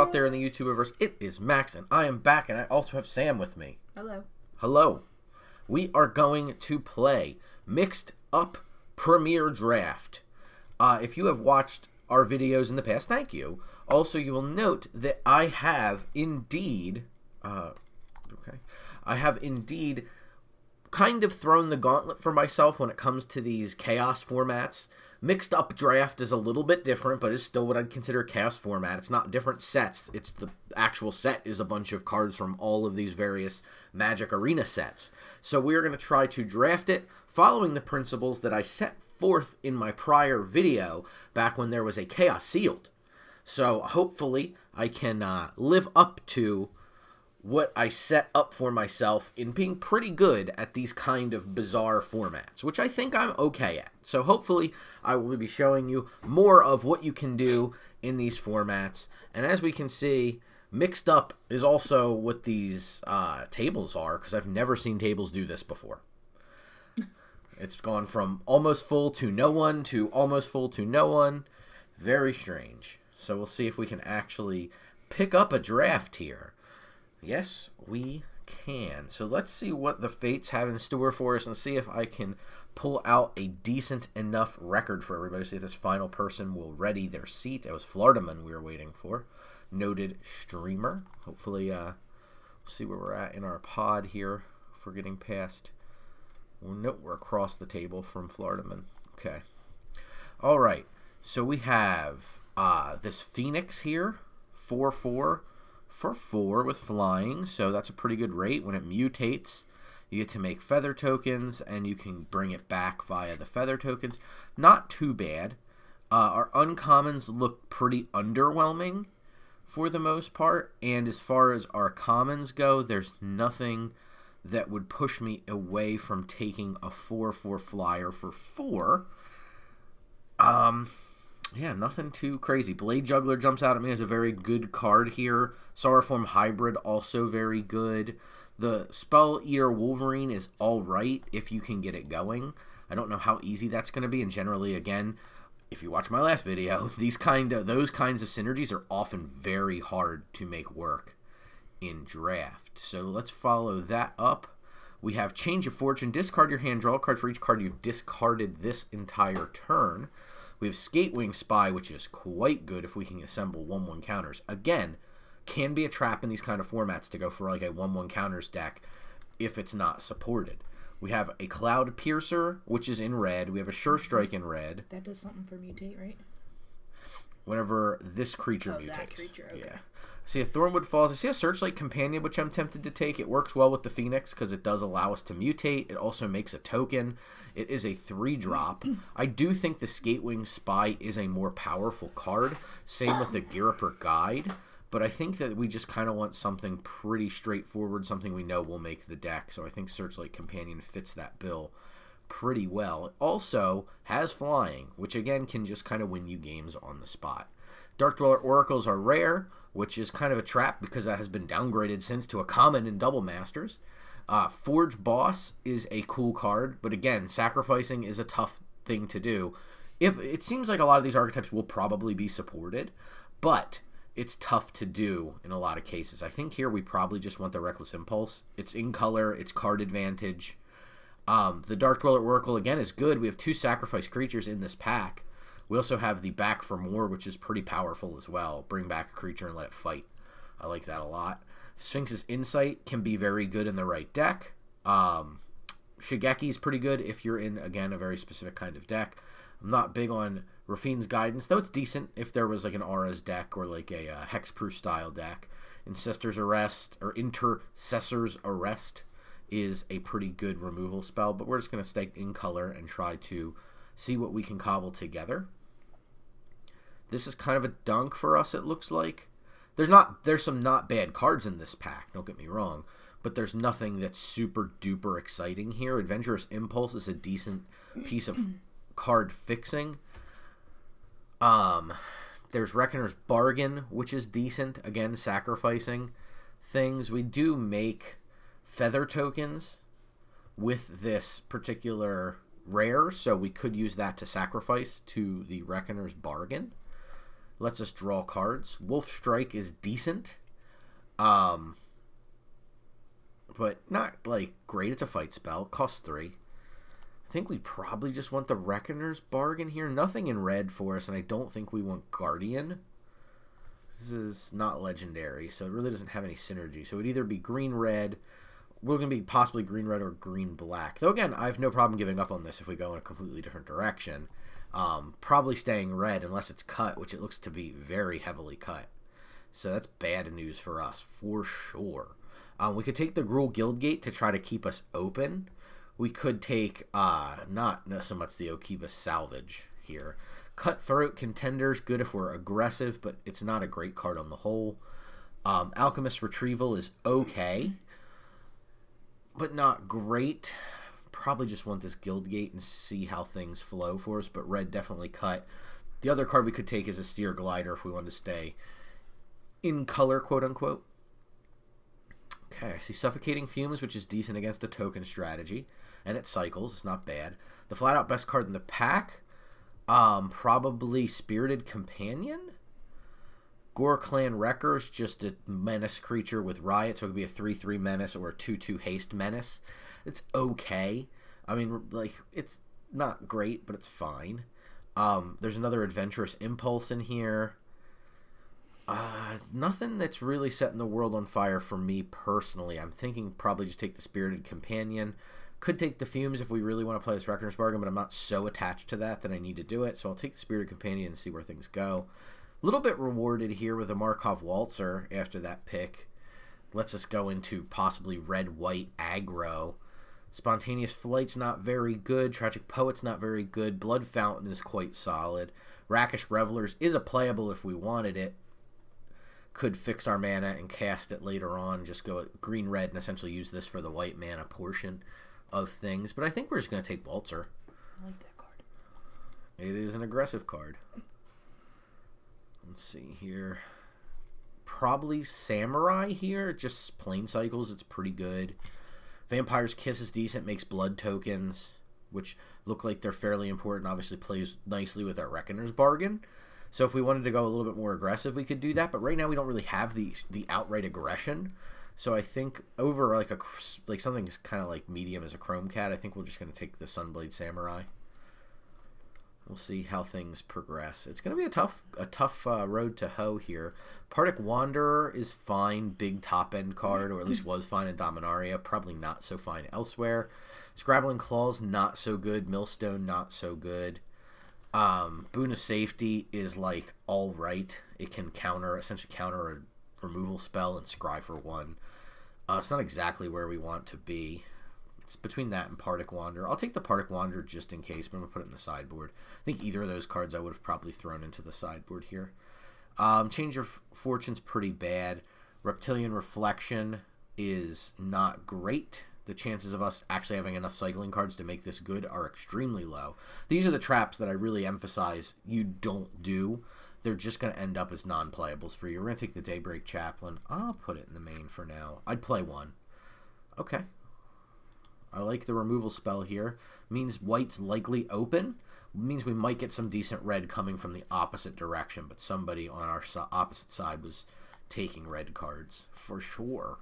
out there in the YouTubeverse? It is Max, and I am back, and I also have Sam with me. Hello. Hello. We are going to play Mixed Up Premier Draft. If you have watched our videos in the past, thank you. Also, you will note that I have indeed, kind of thrown the gauntlet for myself when it comes to these chaos formats. Mixed Up Draft is a little bit different, but is still what I'd consider a chaos format. It's not different sets. It's the actual set is a bunch of cards from all of these various Magic Arena sets. So we are going to try to draft it following the principles that I set forth in my prior video back when there was a Chaos Sealed. So hopefully I can live up to what I set up for myself in being pretty good at these kind of bizarre formats, which I think I'm okay at. So hopefully I will be showing you more of what you can do in these formats. And as we can see, Mixed Up is also what these tables are, because I've never seen tables do this before. It's gone from almost full to no one to almost full to no one. Very strange. So we'll see if we can actually pick up a draft here. Yes, we can. So let's see what the fates have in store for us and see if I can pull out a decent enough record for everybody. See if this final person will ready their seat. It was Floridaman we were waiting for. Noted streamer. Hopefully, see where we're at in our pod here. If we're getting past. Well, nope, we're across the table from Floridaman. Okay. All right. So we have this Phoenix here. 4/4. For 4 with flying, so that's a pretty good rate. When it mutates, you get to make feather tokens, and you can bring it back via the feather tokens. Not too bad. Our uncommons look pretty underwhelming for the most part, and as far as our commons go, there's nothing that would push me away from taking a 4/4 flyer for 4. Yeah, nothing too crazy. Blade Juggler jumps out at me as a very good card here. Sauroform Hybrid, also very good. The Spell Eater Wolverine is alright if you can get it going. I don't know how easy that's going to be, and generally, again, if you watch my last video, those kinds of synergies are often very hard to make work in draft. So let's follow that up. We have Change of Fortune. Discard your hand, draw a card for each card you've discarded this entire turn. We have Skatewing Spy, which is quite good if we can assemble 1/1 counters. Again, can be a trap in these kind of formats to go for like a 1/1 counters deck if it's not supported. We have a Cloud Piercer, which is in red. We have a Sure Strike in red. That does something for mutate, right? Whenever this creature mutates. That creature, okay. Yeah. I see a Thornwood Falls. I see a Searchlight Companion, which I'm tempted to take. It works well with the Phoenix because it does allow us to mutate. It also makes a token. It is a 3-drop. I do think the Skatewing Spy is a more powerful card. Same with the Giriper Guide. But I think that we just kind of want something pretty straightforward, something we know will make the deck. So I think Searchlight Companion fits that bill pretty well. It also has flying, which again can just kind of win you games on the spot. Dark Dweller Oracles are rare, which is kind of a trap because that has been downgraded since to a common in Double Masters. Forge Boss is a cool card, but again, sacrificing is a tough thing to do. If it seems like a lot of these archetypes will probably be supported, but it's tough to do in a lot of cases. I think here we probably just want the Reckless Impulse. It's in color, it's card advantage. The Dark Dweller Oracle, again, is good. We have 2 sacrifice creatures in this pack. We also have the Back for More, which is pretty powerful as well. Bring back a creature and let it fight. I like that a lot. Sphinx's Insight can be very good in the right deck. Shigeki is pretty good if you're in, again, a very specific kind of deck. I'm not big on Rafine's Guidance, though it's decent if there was like an Aura's deck or like a Hexproof style deck. Intercessor's Arrest is a pretty good removal spell, but we're just going to stay in color and try to see what we can cobble together. This is kind of a dunk for us, it looks like. There's some not bad cards in this pack, don't get me wrong, but there's nothing that's super duper exciting here. Adventurous Impulse is a decent piece of card fixing. There's Reckoner's Bargain, which is decent. Again, sacrificing things. We do make feather tokens with this particular rare, so we could use that to sacrifice to the Reckoner's Bargain. Lets us draw cards. Wolf Strike is decent. But not, like, great. It's a fight spell. Costs 3. I think we probably just want the Reckoner's Bargain here. Nothing in red for us, and I don't think we want Guardian. This is not legendary, so it really doesn't have any synergy. So it would either be green-red. We're going to be possibly green-red or green-black. Though, again, I have no problem giving up on this if we go in a completely different direction. Probably staying red unless it's cut, which it looks to be very heavily cut. So that's bad news for us, for sure. We could take the Gruul Guildgate to try to keep us open. We could take, not so much the Okiba Salvage here. Cutthroat Contender's good if we're aggressive, but it's not a great card on the whole. Alchemist Retrieval is okay, but not great. Probably just want this Guildgate and see how things flow for us, but red definitely cut. The other card we could take is a Steer Glider if we want to stay in color, quote-unquote. Okay, I see Suffocating Fumes, which is decent against the token strategy, and it cycles. It's not bad. The flat-out best card in the pack, probably Spirited Companion. Gore Clan Wrecker's just a menace creature with Riot, so it could be a 3/3 menace or a 2/2 haste menace. It's okay. I mean, like, it's not great, but it's fine. There's another Adventurous Impulse in here. Nothing that's really setting the world on fire for me personally. I'm thinking probably just take the Spirited Companion. Could take the Fumes if we really want to play this Reckoner's Bargain, but I'm not so attached to that I need to do it. So I'll take the Spirited Companion and see where things go. A little bit rewarded here with a Markov Waltzer after that pick. Lets us go into possibly red-white aggro. Spontaneous Flight's not very good. Tragic Poet's not very good. Blood Fountain is quite solid. Rakish Revelers is a playable if we wanted it. Could fix our mana and cast it later on. Just go green-red and essentially use this for the white mana portion of things. But I think we're just going to take Waltzer. I like that card. It is an aggressive card. Let's see here. Probably Samurai here. Just plain cycles. It's pretty good. Vampire's Kiss is decent. Makes blood tokens, which look like they're fairly important. Obviously plays nicely with our Reckoner's Bargain. So if we wanted to go a little bit more aggressive, we could do that. But right now we don't really have the outright aggression. So I think over like something kind of like medium as a Chrome Cat, I think we're just going to take the Sunblade Samurai. We'll see how things progress. It's going to be a tough road to hoe here. Partick Wanderer is fine, big top-end card, or at least was fine in Dominaria. Probably not so fine elsewhere. Scrabbling Claws, not so good. Millstone, not so good. Boon of Safety is like all right. It can essentially counter a removal spell and scry for 1. It's not exactly where we want to be. It's between that and Partick Wanderer. I'll take the Partick Wanderer just in case, but I'm going to put it in the sideboard. I think either of those cards I would have probably thrown into the sideboard here. Change of Fortune's pretty bad. Reptilian Reflection is not great. The chances of us actually having enough cycling cards to make this good are extremely low. These are the traps that I really emphasize you don't do. They're just going to end up as non-playables for you. We're going to take the Daybreak Chaplain. I'll put it in the main for now. I'd play 1. Okay. I like the removal spell here. Means white's likely open. Means we might get some decent red coming from the opposite direction, but somebody on our opposite side was taking red cards for sure.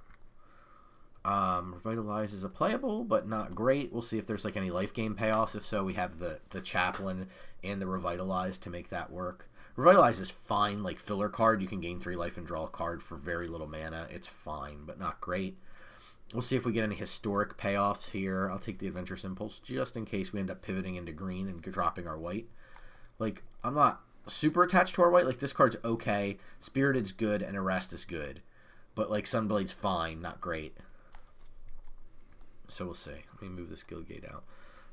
Revitalize is a playable, but not great. We'll see if there's like any life gain payoffs. If so, we have the Chaplain and the Revitalize to make that work. Revitalize is fine, like filler card. You can gain 3 life and draw a card for very little mana. It's fine, but not great. We'll see if we get any historic payoffs here. I'll take the Adventurous Impulse just in case we end up pivoting into green and dropping our white. Like, I'm not super attached to our white. Like, this card's okay. Spirited's good and Arrest is good. But, like, Sunblade's fine, not great. So we'll see. Let me move this Guildgate out.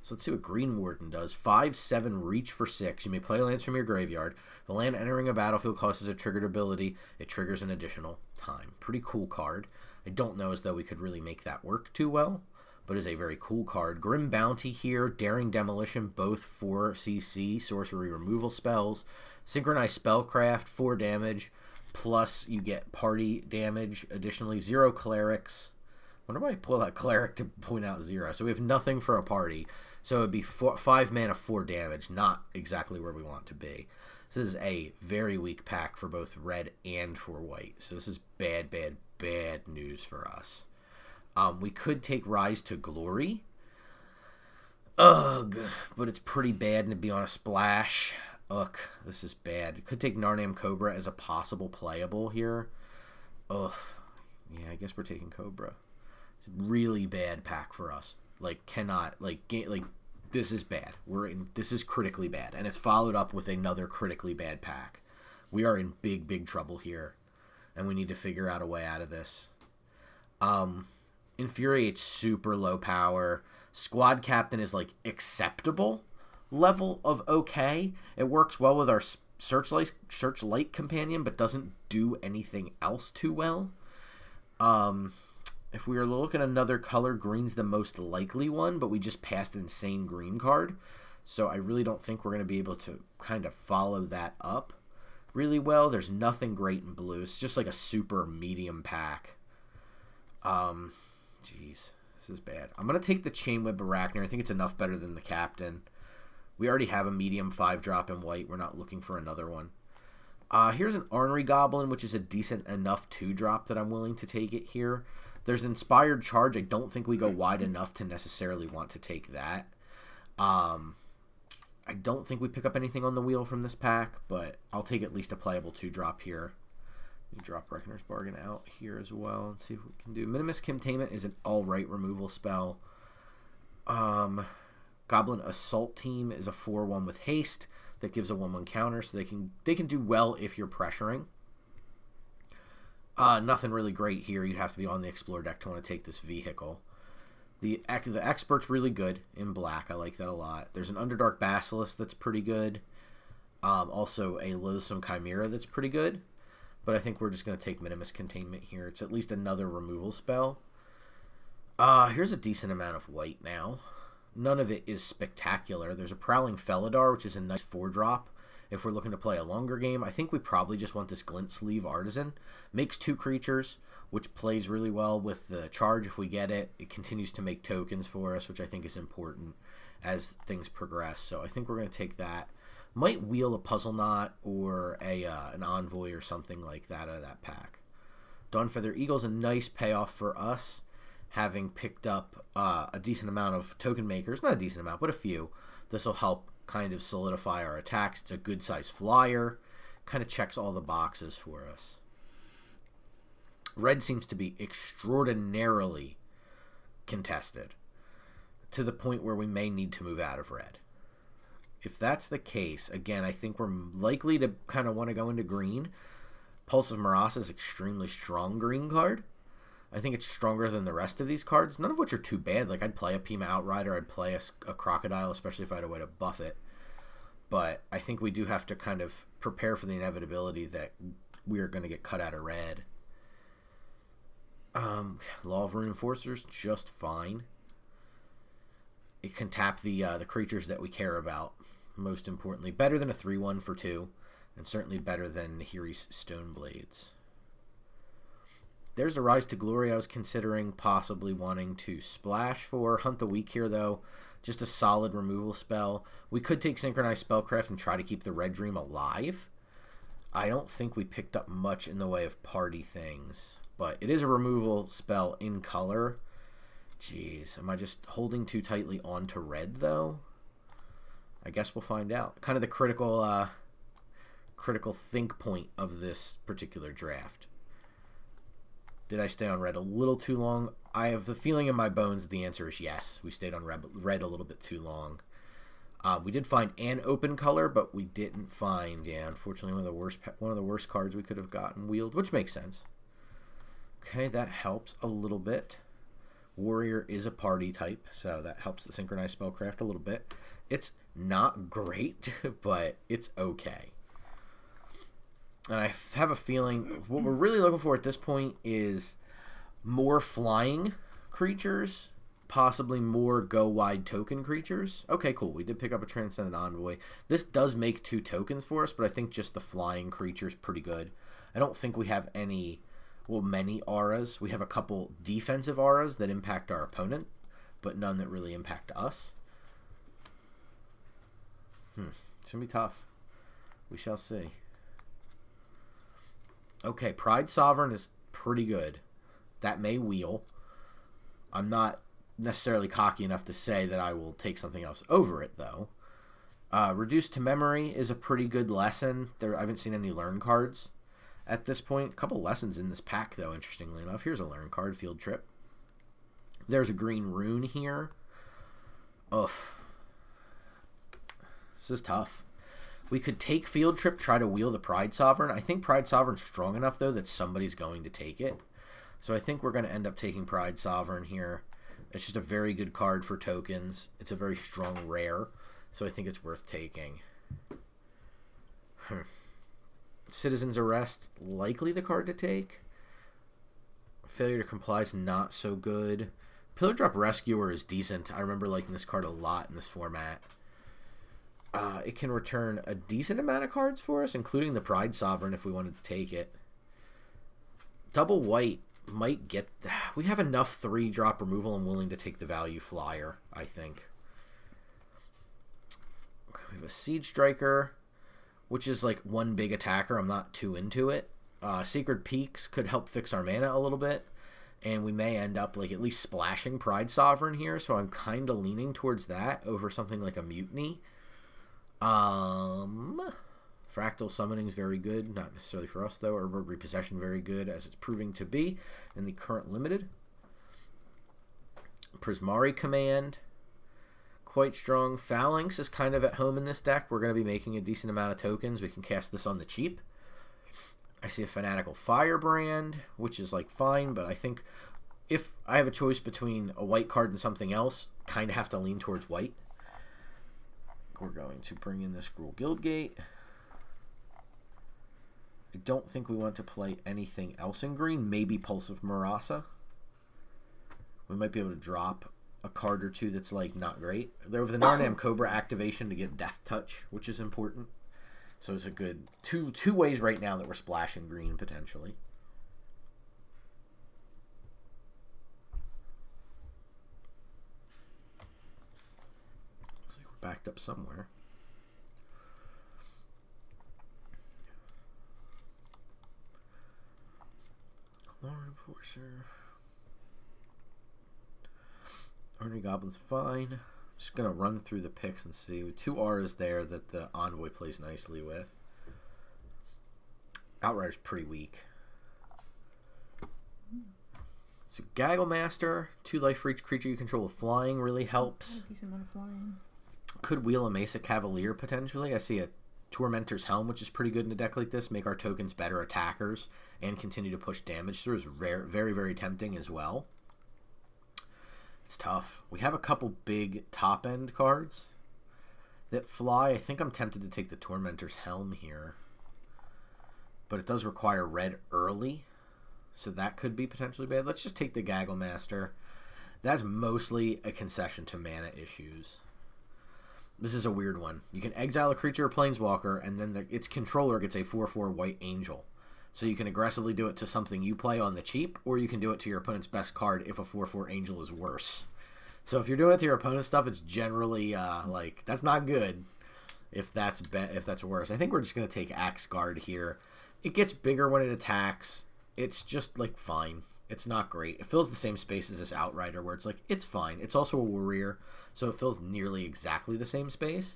So let's see what Green Warden does. 5/7 reach for 6. You may play lands from your graveyard. The land entering a battlefield costs a triggered ability. It triggers an additional time. Pretty cool card. I don't know as though we could really make that work too well, but is a very cool card. Grim Bounty here, Daring Demolition, both 4 CC, sorcery removal spells. Synchronized Spellcraft, 4 damage, plus you get party damage. Additionally, 0 Clerics. wonder why I pull that cleric to point out 0. So we have nothing for a party. So it would be 5 mana, 4 damage. Not exactly where we want to be. This is a very weak pack for both red and for white. So this is bad, bad, bad news for us. We could take Rise to Glory. Ugh, but it's pretty bad and it'd be on a splash. Ugh, this is bad. Could take Narnam Cobra as a possible playable here. Ugh. Yeah, I guess we're taking Cobra. It's a really bad pack for us. Like, cannot, this is bad. This is critically bad. And it's followed up with another critically bad pack. We are in big, big trouble here. And we need to figure out a way out of this. Infuriate's super low power. Squad Captain is, like, acceptable level of okay. It works well with our Searchlight Companion, but doesn't do anything else too well. If we were looking at another color, green's the most likely one, but we just passed an insane green card. So I really don't think we're going to be able to kind of follow that up really well. There's nothing great in blue. It's just like a super medium pack. Jeez, this is bad. I'm going to take the Chainweb Arachner. I think it's enough better than the Captain. We already have a medium 5-drop in white. We're not looking for another one. Here's an Ornery Goblin, which is a decent enough 2-drop that I'm willing to take it here. There's an Inspired Charge. I don't think we go wide enough to necessarily want to take that. I don't think we pick up anything on the wheel from this pack, but I'll take at least a playable 2-drop here. Drop Reckoner's Bargain out here as well and see what we can do. Minimus Containment is an alright removal spell. Goblin Assault Team is a 4/1 with haste that gives a 1/1 counter, so they can do well if you're pressuring. Nothing really great here. You'd have to be on the Explore deck to want to take this vehicle. The Expert's really good in black. I like that a lot. There's an Underdark Basilisk that's pretty good. Also a Loathsome Chimera that's pretty good. But I think we're just going to take Minimus Containment here. It's at least another removal spell. Here's a decent amount of white now. None of it is spectacular. There's a Prowling Felidar, which is a nice 4-drop. If we're looking to play a longer game, I think we probably just want this Glint Sleeve Artisan. Makes 2 creatures, which plays really well with the charge if we get it. It continues to make tokens for us, which I think is important as things progress. So I think we're going to take that. Might wheel a Puzzle Knot or an Envoy or something like that out of that pack. Dawnfeather Eagle's a nice payoff for us, having picked up a decent amount of token makers. Not a decent amount, but a few. This will help kind of solidify our attacks. It's a good size flyer. Kind of checks all the boxes for us. Red seems to be extraordinarily contested to the point where we may need to move out of red. If that's the case, again, I think we're likely to kind of want to go into green. Pulse of Marasa is extremely strong green card. I think it's stronger than the rest of these cards, none of which are too bad. Like, I'd play a Pima Outrider, I'd play a Crocodile, especially if I had a way to buff it. But I think we do have to kind of prepare for the inevitability that we are going to get cut out of red. Law of Reinforcers, just fine. It can tap the creatures that we care about, most importantly. Better than a 3/1 for 2, and certainly better than Nahiri's Stoneblades. There's a Rise to Glory I was considering possibly wanting to splash for. Hunt the Weak here, though. Just a solid removal spell. We could take Synchronized Spellcraft and try to keep the Red Dream alive. I don't think we picked up much in the way of party things, but it is a removal spell in color. Jeez, am I just holding too tightly onto red, though? I guess we'll find out. Kind of the critical think point of this particular draft. Did I stay on red a little too long? I have the feeling in my bones the answer is yes. We stayed on red a little bit too long. We did find an open color, but we didn't find, unfortunately, one of the worst cards we could have gotten wheeled, which makes sense. Okay, that helps a little bit. Warrior is a party type, so that helps the Synchronized Spellcraft a little bit. It's not great, but it's okay. And I have a feeling what we're really looking for at this point is more flying creatures, possibly more go-wide token creatures. Okay, cool. We did pick up a Transcendent Envoy. This does make 2 tokens for us, but I think just the flying creature is pretty good. I don't think we have any Well, many auras. We have a couple defensive auras that impact our opponent, but none that really impact us. It's going to be tough. We shall see. Okay, Pride Sovereign is pretty good. That may wheel. I'm not necessarily cocky enough to say that I will take something else over it, though. Reduced to Memory is a pretty good lesson. I haven't seen any learn cards at this point. A couple lessons in this pack, though, interestingly enough. Here's a learn card, Field Trip. There's a green rune here. Oof. This is tough. We could take Field Trip, try to wheel the Pride Sovereign. I think Pride Sovereign's strong enough, though, that somebody's going to take it. So I think we're going to end up taking Pride Sovereign here. It's just a very good card for tokens. It's a very strong rare, so I think it's worth taking. Citizen's Arrest, likely the card to take. Failure to Comply is not so good. Pillar Drop Rescuer is decent. I remember liking this card a lot in this format. It can return a decent amount of cards for us, including the Pride Sovereign if we wanted to take it. Double White might get... We have enough 3-drop removal. I'm willing to take the value flyer, I think. We have a Siege Striker, which is like one big attacker. I'm not too into it. Sacred Peaks could help fix our mana a little bit, and we may end up like at least splashing Pride Sovereign here, so I'm kind of leaning towards that over something like a Mutiny. Fractal Summoning is very good, not necessarily for us though. Urborg Repossession very good, as it's proving to be in the current limited. Prismari Command, quite strong. Phalanx is kind of at home in this deck. We're going to be making a decent amount of tokens. We can cast this on the cheap. I see a Fanatical Firebrand, which is like fine, but I think if I have a choice between a white card and something else, kind of have to lean towards white. We're going to bring in this Gruul Guildgate. I don't think we want to play anything else in green. Maybe Pulse of Murasa. We might be able to drop a card or two that's like not great. There was the Narnam Cobra activation to get Death Touch, which is important. So it's a good two ways right now that we're splashing green potentially. Looks like we're backed up somewhere. Lauren Forcer. Ornery Goblin's fine. Just going to run through the picks and see. With 2 R's there that the Envoy plays nicely with. Outrider's pretty weak. So Gaggle Master, 2 life for each creature you control with flying really helps. Decent amount of flying. Could wheel a Mesa Cavalier potentially. I see a Tormentor's Helm, which is pretty good in a deck like this. Make our tokens better attackers and continue to push damage through is very, very tempting as well. It's tough. We have a couple big top-end cards that fly. I think I'm tempted to take the Tormentor's Helm here. But it does require red early, so that could be potentially bad. Let's just take the Gaggle Master. That's mostly a concession to mana issues. This is a weird one. You can exile a creature or planeswalker, and then its controller gets a 4/4 white angel. So you can aggressively do it to something you play on the cheap, or you can do it to your opponent's best card if a 4/4 angel is worse. So if you're doing it to your opponent's stuff, it's generally like that's not good. If that's worse, I think we're just gonna take Axe Guard here. It gets bigger when it attacks. It's just like fine. It's not great. It fills the same space as this Outrider, where it's like it's fine. It's also a warrior, so it fills nearly exactly the same space.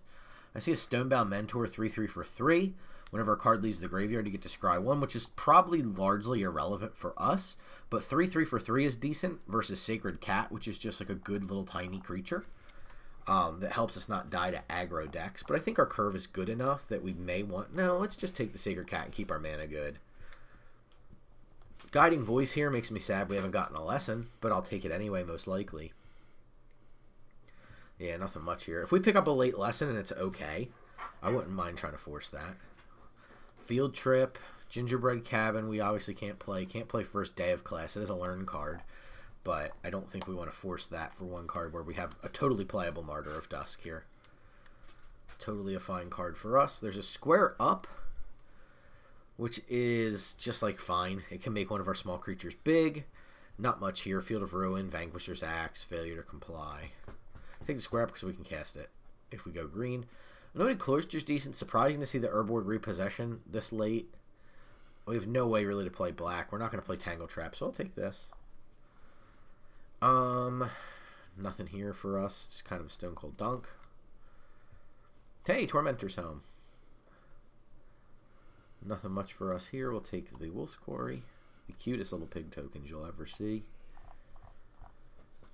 I see a Stonebound Mentor 3/3 for 3. Whenever a card leaves the graveyard, you get to scry 1, which is probably largely irrelevant for us. But 3/3 for 3 is decent versus Sacred Cat, which is just like a good little tiny creature that helps us not die to aggro decks. But I think our curve is good enough that we may want... No, let's just take the Sacred Cat and keep our mana good. Guiding Voice here makes me sad we haven't gotten a lesson, but I'll take it anyway, most likely. Yeah, nothing much here. If we pick up a late lesson and it's okay, I wouldn't mind trying to force that. Field Trip, Gingerbread Cabin, we obviously can't play. Can't play first day of class. It is a learn card, but I don't think we want to force that for one card where we have a totally playable Martyr of Dusk here. Totally a fine card for us. There's a Square Up. which is just like fine. It can make one of our small creatures big. Not much here. Field of Ruin, Vanquisher's Axe, Failure to Comply. Take the square up because we can cast it if we go green. Anointed Cloister's decent. Surprising to see the Urborg Repossession this late. We have no way really to play black. We're not going to play Tangle Trap, so I'll take this. Nothing here for us. Just kind of a Stone Cold Dunk. Hey, Tormentor's Home. Nothing much for us here. We'll take the Wolf's Quarry. The cutest little pig tokens you'll ever see.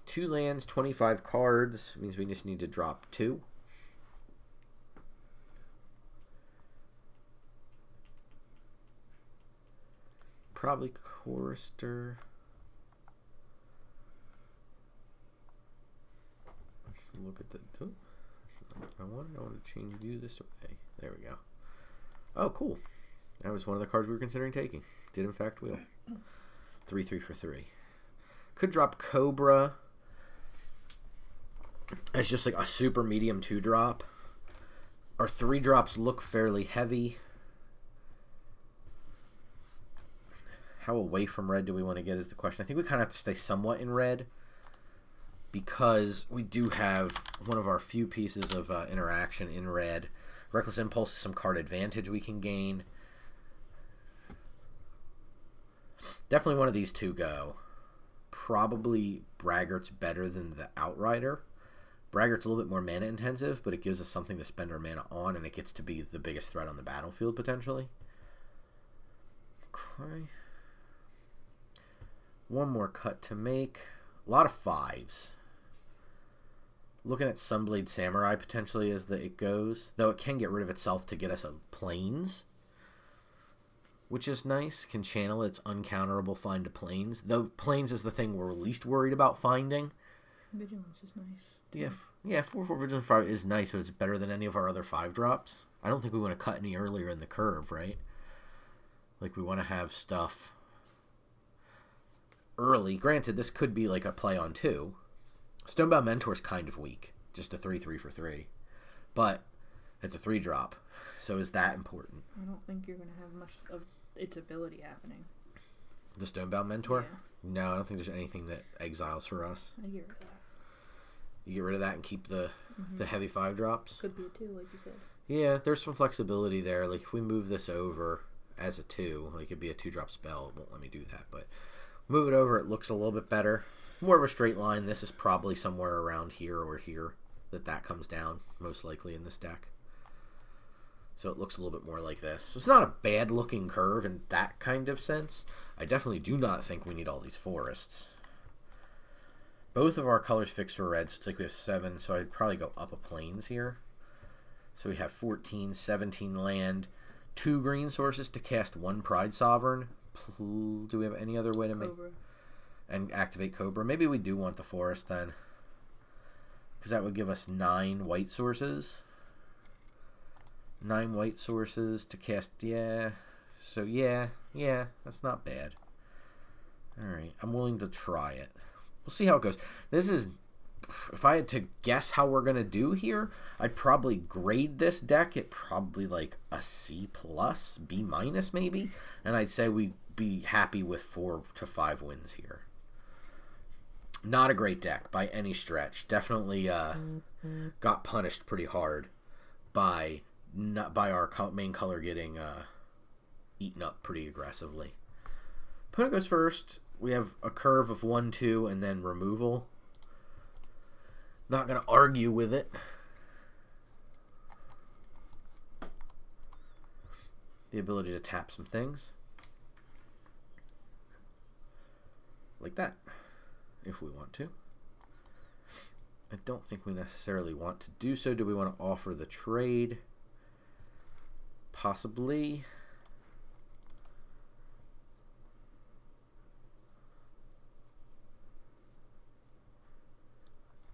2 lands, 25 cards. Means we just need to drop 2. Probably Chorister. Let's look at the... Oh, that's not what I wanted. I want to change view this way. There we go. Oh, cool. That was one of the cards we were considering taking. Did in fact wheel. 3/3 for 3. Could drop Cobra. It's just like a super medium 2-drop. Our 3-drops look fairly heavy. How away from red do we want to get is the question. I think we kind of have to stay somewhat in red because we do have one of our few pieces of interaction in red. Reckless Impulse is some card advantage we can gain. Definitely one of these two go. Probably Braggart's better than the Outrider. Braggart's a little bit more mana intensive, but it gives us something to spend our mana on, and it gets to be the biggest threat on the battlefield, potentially. Okay. One more cut to make. A lot of 5s. Looking at Sunblade Samurai, potentially, as it goes. Though it can get rid of itself to get us a Plains, which is nice. Can channel its uncounterable find to Plains. Though Plains is the thing we're least worried about finding. Vigilance is nice. Yeah, 4/4 Vigilance 5 is nice, but it's better than any of our other 5-drops. I don't think we want to cut any earlier in the curve, right? Like, we want to have stuff early. Granted, this could be like a play on 2. Stonebound Mentor's kind of weak. Just a 3/3 for 3. But it's a 3-drop. So is that important? I don't think you're going to have much of its ability happening. The Stonebound Mentor? Yeah. No, I don't think there's anything that exiles for us. I get rid of that. You get rid of that and keep the heavy 5-drops? Could be a 2, like you said. Yeah, there's some flexibility there. Like, if we move this over as a 2, like, it'd be a 2-drop spell. It won't let me do that, but move it over, it looks a little bit better. More of a straight line. This is probably somewhere around here or here that comes down, most likely in this deck. So it looks a little bit more like this. So it's not a bad-looking curve in that kind of sense. I definitely do not think we need all these forests. Both of our colors fixed for red, so it's like we have 7, so I'd probably go up a Plains here. So we have 14, 17 land, 2 green sources to cast 1 Pride Sovereign. Do we have any other way to make... And activate Cobra. Maybe we do want the forest then, because that would give us 9 white sources. 9 white sources to cast, yeah. So yeah, that's not bad. Alright, I'm willing to try it. We'll see how it goes. This is, if I had to guess how we're going to do here, I'd probably grade this deck at probably like a C+, B- maybe. And I'd say we'd be happy with 4 to 5 wins here. Not a great deck by any stretch. Definitely got punished pretty hard by our main color getting eaten up pretty aggressively. Opponent goes first. We have a curve of 1, 2, and then removal. Not going to argue with it. The ability to tap some things. Like that, if we want to. I don't think we necessarily want to do so. Do we want to offer the trade? Possibly.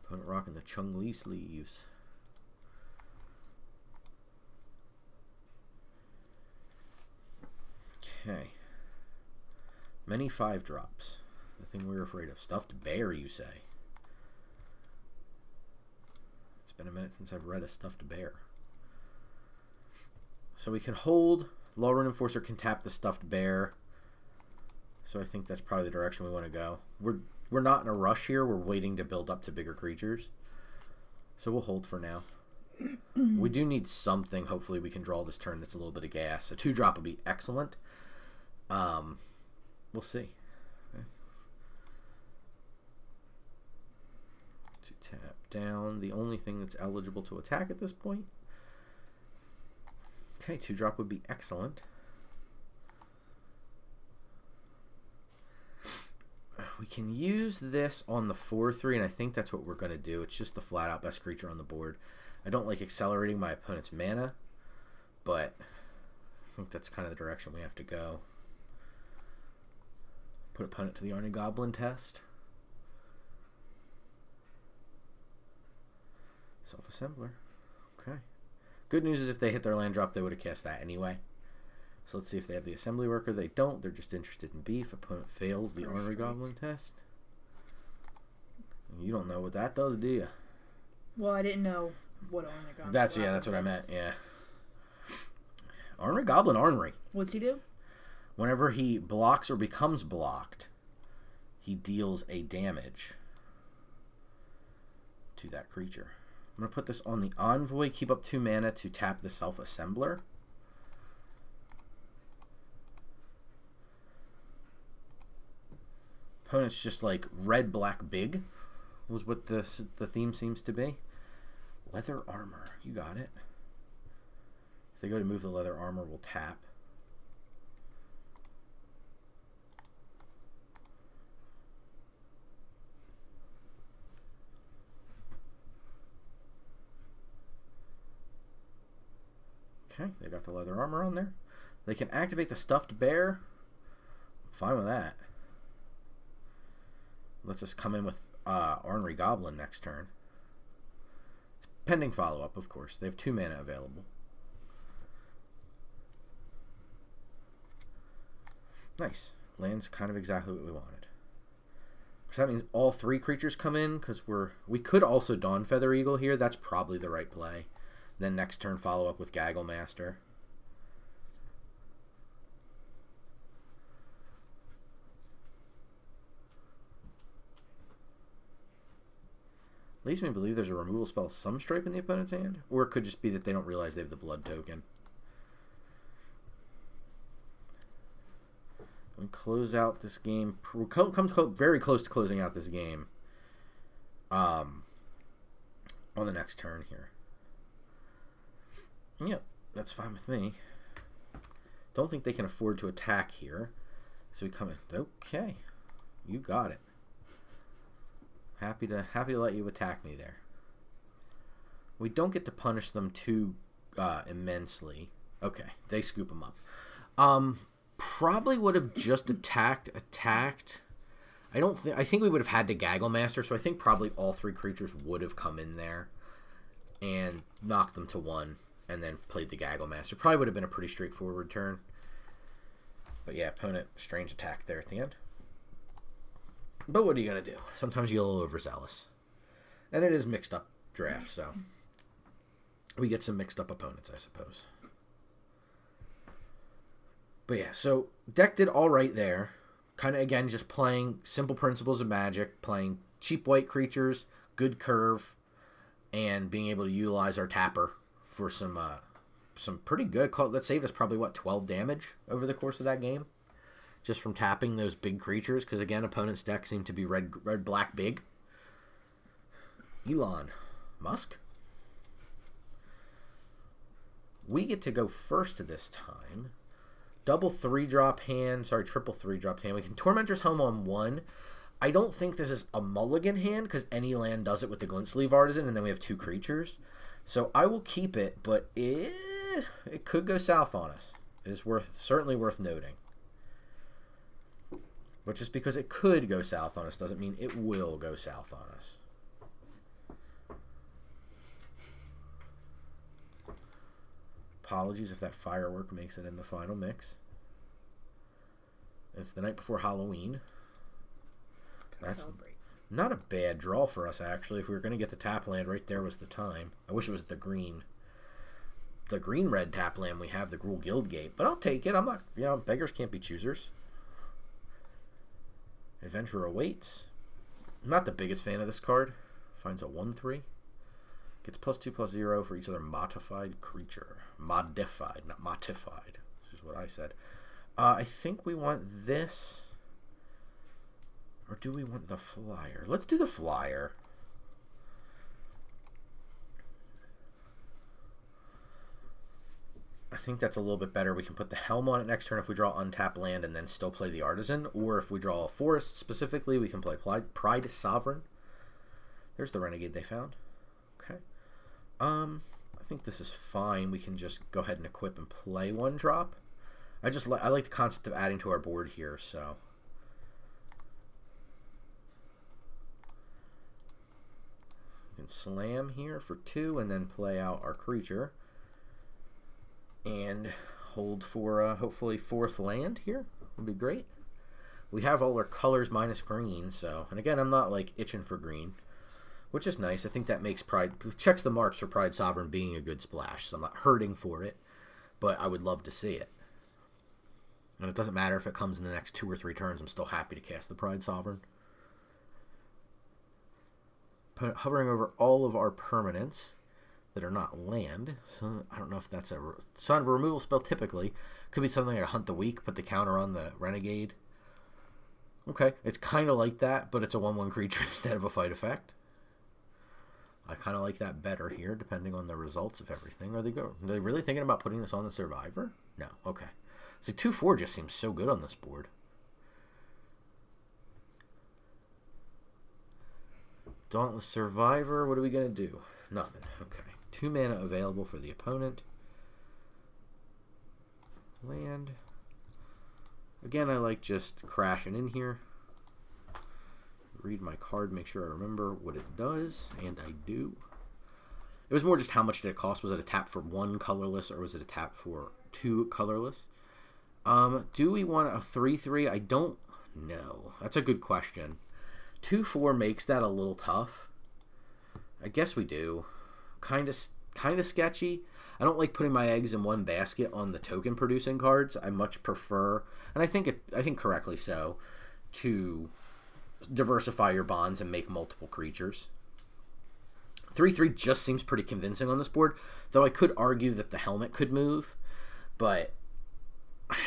Opponent rocking the Chung Li sleeves. Okay. Many 5-drops. The thing we were afraid of. Stuffed bear, you say? It's been a minute since I've read a stuffed bear. So we can hold Law Rune Enforcer can tap the Stuffed Bear. So I think that's probably the direction we want to go. We're not in a rush here. We're waiting to build up to bigger creatures. So we'll hold for now. We do need something. Hopefully we can draw this turn that's a little bit of gas. A 2-drop would be excellent. We'll see. Okay. To tap down. The only thing that's eligible to attack at this point. Okay, 2-drop would be excellent. We can use this on the 4/3, and I think that's what we're going to do. It's just the flat-out best creature on the board. I don't like accelerating my opponent's mana, but I think that's kind of the direction we have to go. Put opponent to the Arnie Goblin test. Self-assembler. Okay. Good news is if they hit their land drop, they would have cast that anyway. So let's see if they have the assembly worker. They don't. They're just interested in beef. Opponent fails the Ornery Goblin test. You don't know what that does, do you? Well, I didn't know what Ornery Goblin. That's what I meant. Yeah. Ornery Goblin, Ornery. What's he do? Whenever he blocks or becomes blocked, he deals a damage to that creature. I'm gonna put this on the Envoy. Keep up 2 mana to tap the Self-Assembler. Opponent's just like red, black, big was what the theme seems to be. Leather armor. You got it. If they go to move the leather armor, we'll tap. Okay, they got the leather armor on there. They can activate the Stuffed Bear. I'm fine with that. Let's just come in with Ornery Goblin next turn. It's pending follow-up, of course. They have 2 mana available. Nice. Lands kind of exactly what we wanted. So that means all 3 creatures come in, because we could also Dawn Feather Eagle here. That's probably the right play. Then next turn follow up with Gaggle Master. Leads me to believe there's a removal spell Sunstripe in the opponent's hand. Or it could just be that they don't realize they have the blood token. We close out this game. We'll come very close to closing out this game. On the next turn here. Yep, that's fine with me. Don't think they can afford to attack here. So we come in. Okay. You got it. Happy to let you attack me there. We don't get to punish them too immensely. Okay, they scoop them up. Probably would have just attacked. I think we would have had to Gaggle Master, so I think probably all 3 creatures would have come in there and knocked them to 1 and then played the Gaggle Master. Probably would have been a pretty straightforward turn. But yeah, opponent strange attack there at the end. But what are you going to do? Sometimes you get a little overzealous. And it is mixed up draft, so we get some mixed up opponents, I suppose. But yeah, so deck did all right there. Kind of, again, just playing simple principles of Magic, playing cheap white creatures, good curve, and being able to utilize our tapper for some pretty good... That saved us probably, 12 damage over the course of that game? Just from tapping those big creatures, because again, opponent's deck seemed to be red, black, big. Elon Musk. We get to go first this time. Double 3-drop hand. Sorry, triple 3-drop hand. We can Tormentor's Home on 1. I don't think this is a mulligan hand, because any land does it with the Glint Sleeve Artisan, and then we have 2 creatures. So I will keep it, but it could go south on us. It is certainly worth noting. But just because it could go south on us doesn't mean it will go south on us. Apologies if that firework makes it in the final mix. It's the night before Halloween. That's not a bad draw for us, actually. If we were going to get the tap land, right there was the time. I wish it was the green. the green-red tap land we have, the Gruul Guildgate, but I'll take it. I'm not, beggars can't be choosers. Adventure awaits. I'm not the biggest fan of this card. Finds a 1/3. Gets +2/+0 for each other modified creature. Modified, not modified, which is what I said. I think we want this. Or do we want the flyer? Let's do the flyer. I think that's a little bit better. We can put the helm on it next turn if we draw untap land and then still play the Artisan. Or if we draw a forest specifically, we can play Pride Sovereign. There's the Renegade they found. Okay. I think this is fine. We can just go ahead and equip and play 1-drop. I like the concept of adding to our board here, so. We can slam here for 2 and then play out our creature. And hold for hopefully 4th land here. Would be great. We have all our colors minus green, so, and again, I'm not like itching for green, which is nice. I think that makes Pride, checks the marks for Pride Sovereign being a good splash, so I'm not hurting for it, but I would love to see it. And it doesn't matter if it comes in the next 2 or 3 turns, I'm still happy to cast the Pride Sovereign. Hovering over all of our permanents that are not land. So I don't know if that's it's not a removal spell typically. Could be something like a Hunt the Weak, put the counter on the Renegade. Okay, it's kind of like that, but it's a 1/1 creature instead of a fight effect. I kind of like that better here, depending on the results of everything. Are they really thinking about putting this on the Survivor? No, okay. So 2/4 just seems so good on this board. Dauntless Survivor, what are we going to do? Nothing, okay. 2 mana available for the opponent. Land. Again, I like just crashing in here. Read my card, make sure I remember what it does, and I do. It was more just how much did it cost. Was it a tap for 1 colorless, or was it a tap for 2 colorless? Do we want a 3/3? I don't know. That's a good question. 2/4 makes that a little tough. I guess we do. Kind of sketchy. I don't like putting my eggs in one basket on the token producing cards. I much prefer, and I think correctly so, to diversify your bonds and make multiple creatures. 3/3 just seems pretty convincing on this board, though I could argue that the helmet could move, but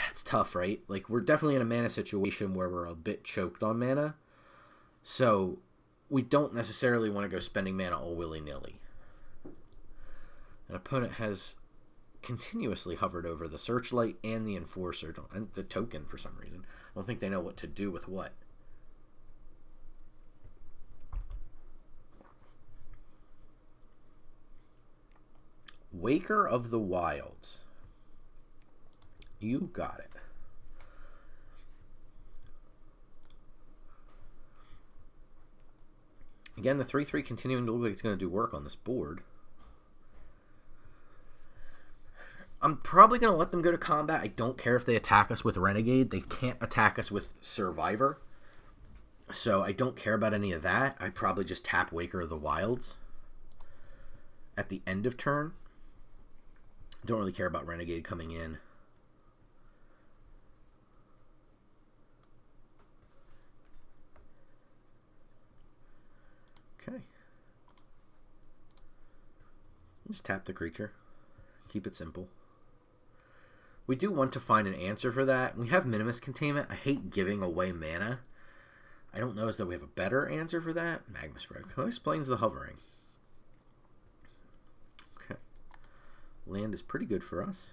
it's tough, right? Like, we're definitely in a mana situation where we're a bit choked on mana, so we don't necessarily want to go spending mana all willy-nilly. An opponent has continuously hovered over the Searchlight and the Enforcer, and the token for some reason. I don't think they know what to do with what. Waker of the Wilds. You got it. Again, the 3/3 continuing to look like it's going to do work on this board. I'm probably going to let them go to combat. I don't care if they attack us with Renegade. They can't attack us with Survivor. So I don't care about any of that. I probably just tap Waker of the Wilds at the end of turn. Don't really care about Renegade coming in. Okay. Just tap the creature. Keep it simple. We do want to find an answer for that. We have Minimus Containment. I hate giving away mana. I don't know as though we have a better answer for that. Magma Spread. Who explains the hovering? Okay. Land is pretty good for us.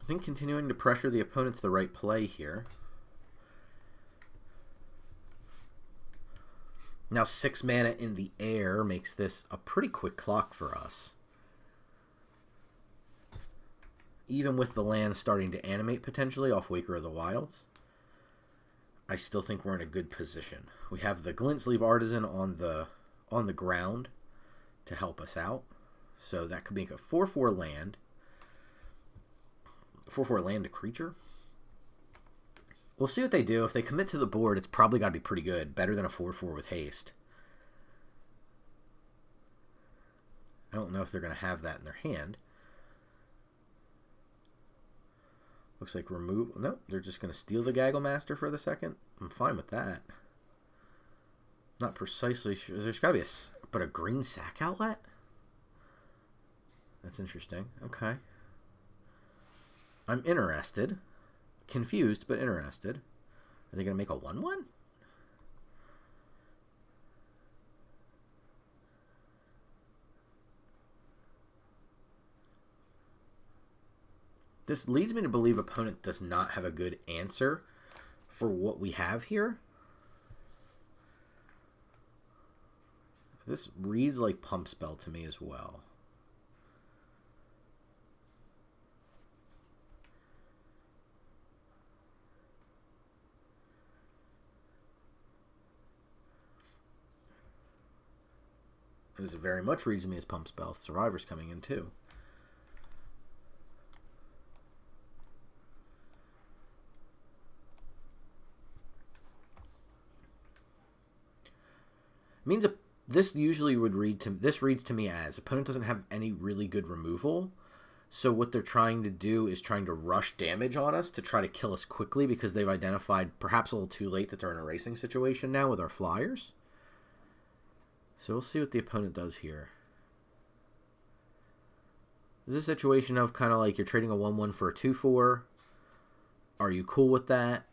I think continuing to pressure the opponent's the right play here. Now 6 mana in the air makes this a pretty quick clock for us. Even with the land starting to animate potentially off Waker of the Wilds, I still think we're in a good position. We have the Glint Sleeve Artisan on the ground to help us out. So that could make a 4/4 land. 4/4 land to creature. We'll see what they do. If they commit to the board, it's probably got to be pretty good. Better than a 4/4 with haste. I don't know if they're going to have that in their hand. Looks like remove... No, they're just going to steal the Gaggle Master for the second. I'm fine with that. Not precisely sure. There's got to be a green sack outlet? That's interesting. Okay. I'm interested. Confused, but interested. Are they going to make a 1/1? This leads me to believe opponent does not have a good answer for what we have here. This reads like Pump Spell to me as well. This very much reads to me as Pump Spell. Survivor's coming in too. Means this usually would read to this reads to me as opponent doesn't have any really good removal, so what they're trying to do is trying to rush damage on us to try to kill us quickly because they've identified perhaps a little too late that they're in a racing situation now with our flyers. So we'll see what the opponent does here. This is a situation of kind of like you're trading a 1/1 for a 2/4. Are you cool with that?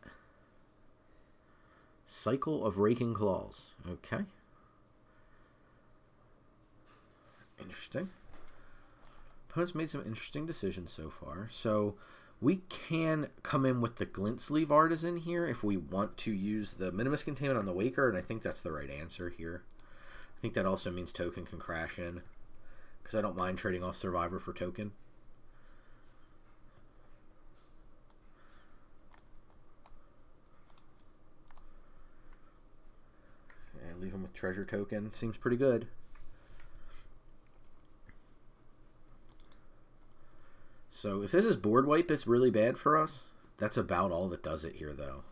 Cycle of Raking Claws. Okay. Interesting. Opponent's made some interesting decisions so far. So we can come in with the Glint Sleeve Artisan here if we want to use the Minimus Containment on the Waker, and I think that's the right answer here. I think that also means Token can crash in, because I don't mind trading off Survivor for Token. And leave him with Treasure Token. Seems pretty good. So if this is board wipe, it's really bad for us. That's about all that does it here, though.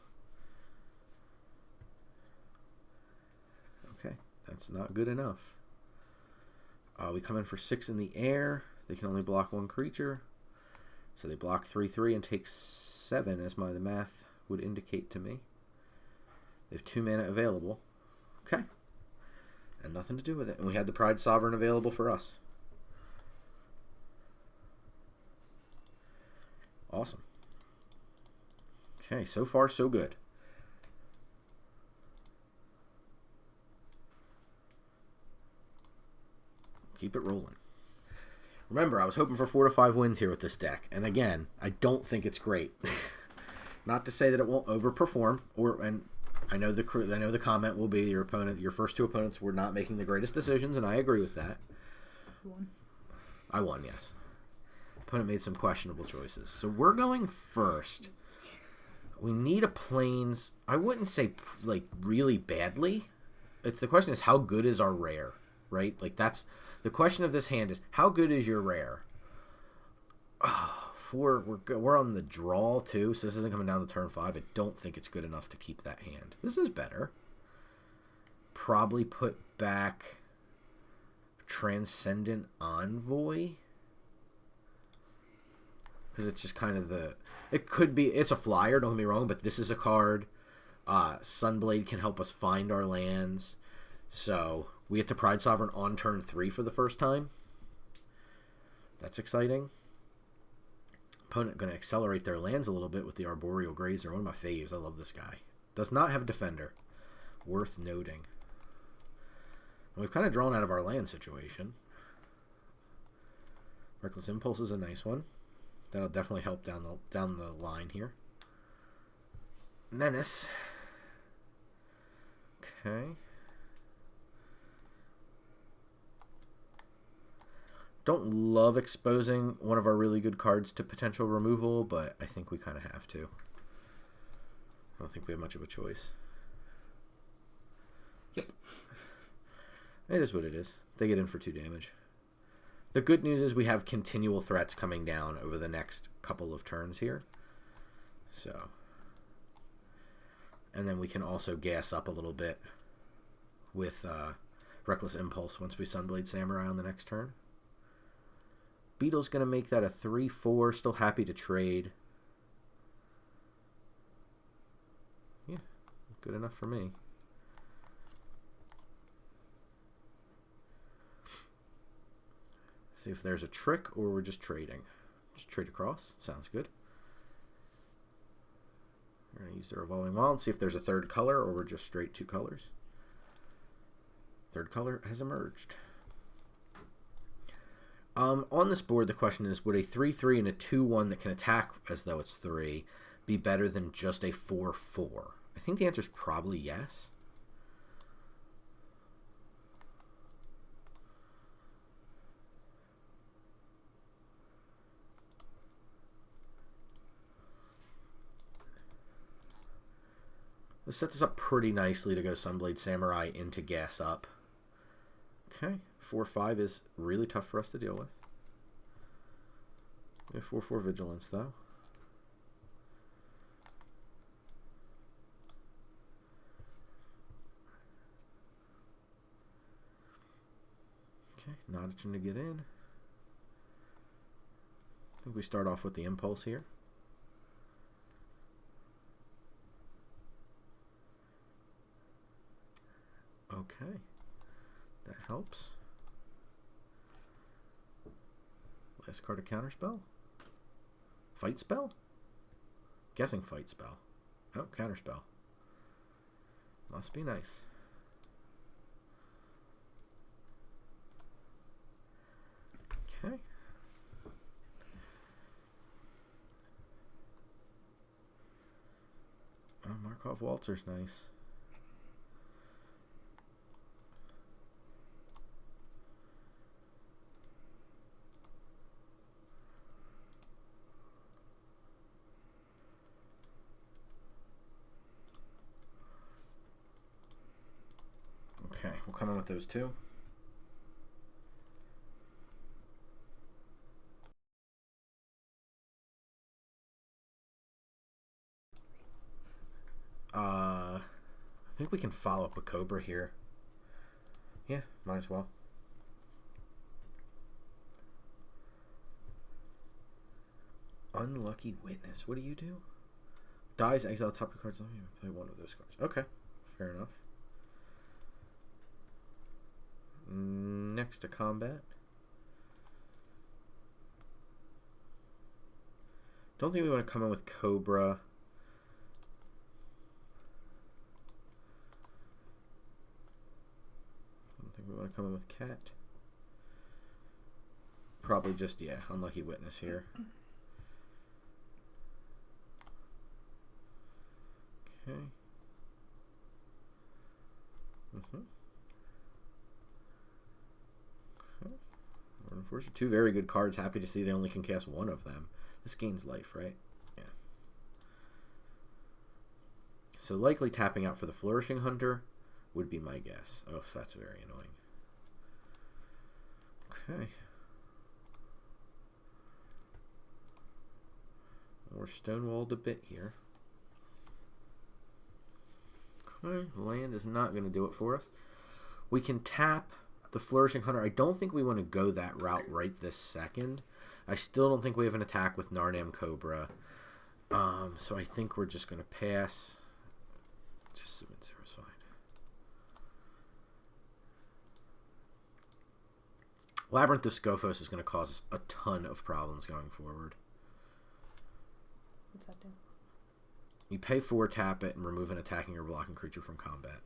Okay, that's not good enough. We come in for 6 in the air. They can only block 1 creature. So they block 3/3 and take 7, as the math would indicate to me. They have 2 mana available. Okay. And nothing to do with it. And we had the Pride Sovereign available for us. Awesome. Okay, so far so good. Keep it rolling. Remember, I was hoping for 4 to 5 wins here with this deck, and again, I don't think it's great. Not to say that it won't overperform, and I know the comment will be your first 2 opponents were not making the greatest decisions, and I agree with that. You won. I won, yes. Opponent made some questionable choices. So we're going first. We need a plains. I wouldn't say like really badly. It's the question is how good is our rare, right? Like that's the question of this hand is how good is your rare? We're on the draw too, so this isn't coming down to turn 5. I don't think it's good enough to keep that hand. This is better. Probably put back Transcendent Envoy. Because it's just kind of it could be, it's a flyer, don't get me wrong, but this is a card. Sunblade can help us find our lands. So we get to Pride Sovereign on turn 3 for the first time. That's exciting. Opponent going to accelerate their lands a little bit with the Arboreal Grazer. One of my faves. I love this guy. Does not have a defender. Worth noting. And we've kind of drawn out of our land situation. Reckless Impulse is a nice one. That'll definitely help down the line here. Menace. Okay. Don't love exposing one of our really good cards to potential removal, but I think we kind of have to. I don't think we have much of a choice. Yep. It is what it is. They get in for 2 damage. The good news is we have continual threats coming down over the next couple of turns here. So, and then we can also gas up a little bit with Reckless Impulse once we Sunblade Samurai on the next turn. Beetle's going to make that a 3-4. Still happy to trade. Yeah, good enough for me. See if there's a trick or we're just trading. Just trade across. Sounds good. We're going to use the revolving wall and see if there's a third color or we're just straight 2 colors. Third color has emerged. On this board, the question is, would a 3-3 and a 2-1 that can attack as though it's 3 be better than just a 4-4? I think the answer is probably yes. This sets us up pretty nicely to go Sunblade Samurai into Gas Up. Okay, 4-5 is really tough for us to deal with. We have 4-4 Vigilance, though. Okay, not itching to get in. I think we start off with the Impulse here. Okay, that helps. Last card of Counterspell. Fight Spell? Guessing Fight Spell. Oh, Counterspell. Must be nice. Okay. Oh, Markov Waltzer's nice. Okay, we'll come in with those two. I think we can follow up with Cobra here. Yeah, might as well. Unlucky Witness. What do you do? Dies, exile top of cards. Let me play one of those cards. Okay, fair enough. Next to combat. Don't think we want to come in with Cobra. Don't think we want to come in with Cat. Probably just, yeah, Unlucky Witness here. Okay. Unfortunately, 2 very good cards. Happy to see they only can cast 1 of them. This gains life, right? Yeah. So likely tapping out for the Flourishing Hunter would be my guess. Oh, that's very annoying. Okay. We're stonewalled a bit here. Okay, land is not going to do it for us. We can tap the Flourishing Hunter. I don't think we want to go that route right this second. I still don't think we have an attack with Narnam Cobra. So I think we're just going to pass. Just submit 0 is fine. Labyrinth of Scophos is going to cause us a ton of problems going forward. What's that do? You pay 4, tap it, and remove an attacking or blocking creature from combat.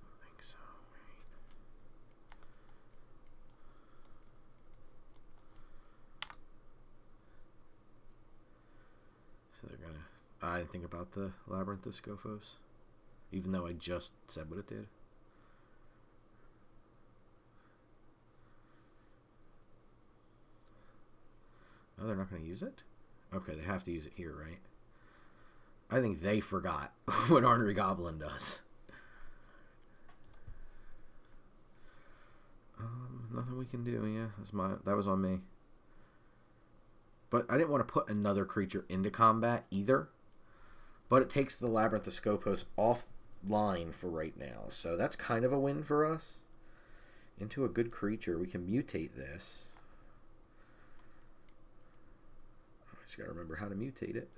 I think so, right? So they're gonna... I didn't think about the Labyrinth of Scophos, even though I just said what it did. Oh, they're not going to use it? Okay, they have to use it here, right? I think they forgot what Ornery Goblin does. Nothing we can do, yeah. That was on me. But I didn't want to put another creature into combat either. but it takes the Labyrinthoscopos offline for right now. So that's kind of a win for us. Into a good creature. We can mutate this. I just got to remember how to mutate it.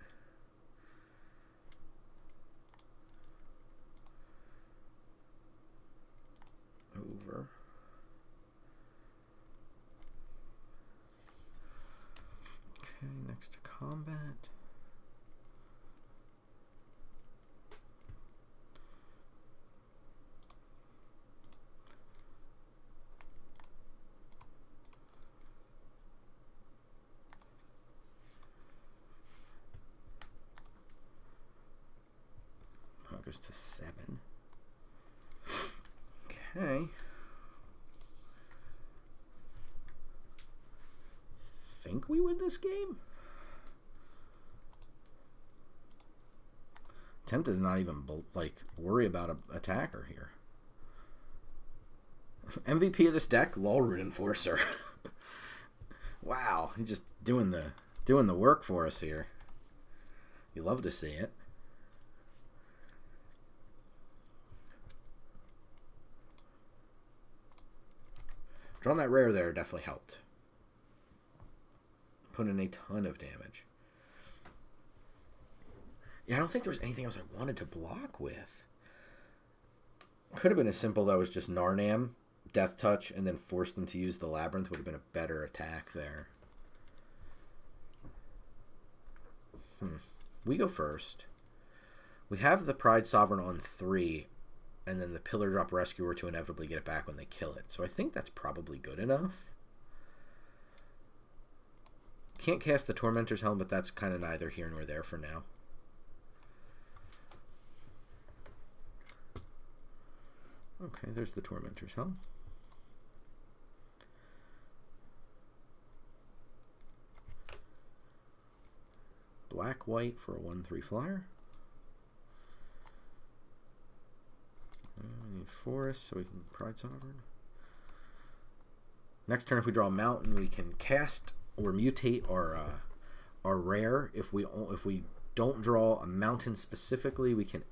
Over. Okay, next to combat. Goes to 7. Okay. Think we win this game? Tempted to not even like worry about an attacker here. MVP of this deck, Lulrune Enforcer. Wow, he's just doing the work for us here. You love to see it. Drawing that rare there definitely helped. Put in a ton of damage. Yeah, I don't think there was anything else I wanted to block with. Could have been as simple though as just Narnam, Death Touch, and then force them to use the Labyrinth. Would have been a better attack there. We go first. We have the Pride Sovereign on 3, and then the Pillar Drop Rescuer to inevitably get it back when they kill it. So I think that's probably good enough. Can't cast the Tormentor's Helm, but that's kind of neither here nor there for now. Okay, there's the Tormentor's Helm. Black-white for a 1/3 flyer. We need Forest so we can Pride Sovereign. Next turn, if we draw a mountain, we can cast or mutate our rare. If we don't draw a mountain specifically, we can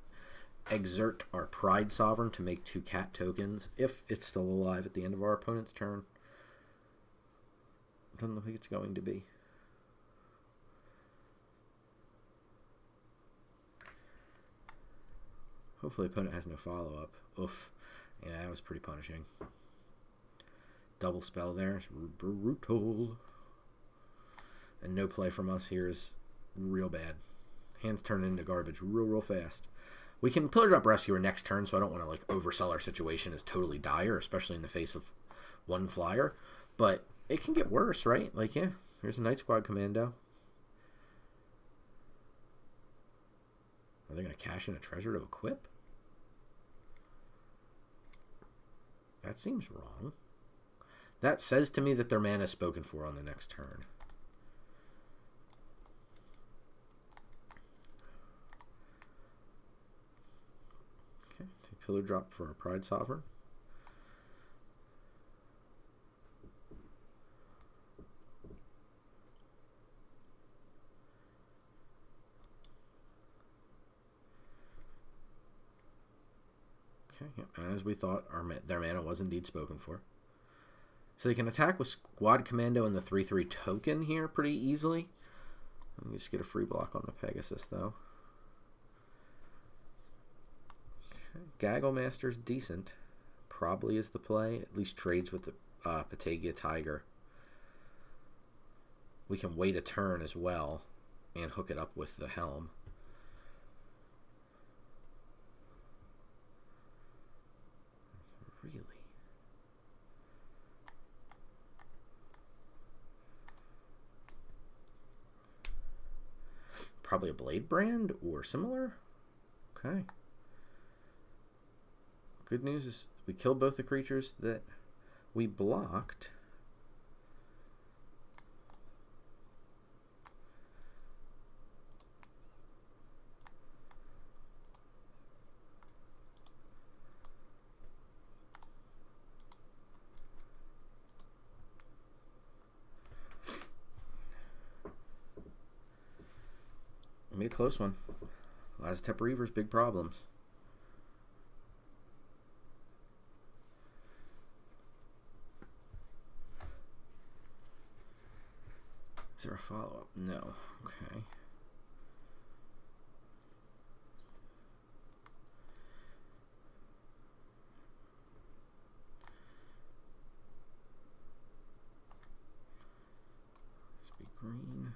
exert our Pride Sovereign to make 2 cat tokens if it's still alive at the end of our opponent's turn. Doesn't look like it's going to be. Hopefully opponent has no follow-up. Oof. Yeah, that was pretty punishing. Double spell there. It's brutal. And no play from us here is real bad. Hands turn into garbage real fast. We can Pillar Drop Rescuer next turn, so I don't want to like oversell our situation as totally dire, especially in the face of 1 flyer. But it can get worse, right? Like, yeah, here's a Night Squad Commando. Are they going to cash in a treasure to equip? That seems wrong. That says to me that their mana is spoken for on the next turn. Okay, take Pillar Drop for our Pride Sovereign. Okay, yeah, as we thought, their mana was indeed spoken for. So they can attack with Squad Commando and the 3/3 token here pretty easily. Let me just get a free block on the Pegasus, though. Okay. Gaggle Master's decent. Probably is the play. At least trades with the Patagia Tiger. We can wait a turn as well and hook it up with the Helm. Really? Probably a Blade Brand or similar. Okay. Good news is we killed both the creatures that we blocked. Be a close one. Aztec Reavers, big problems. Is there a follow-up? No. Okay. Green,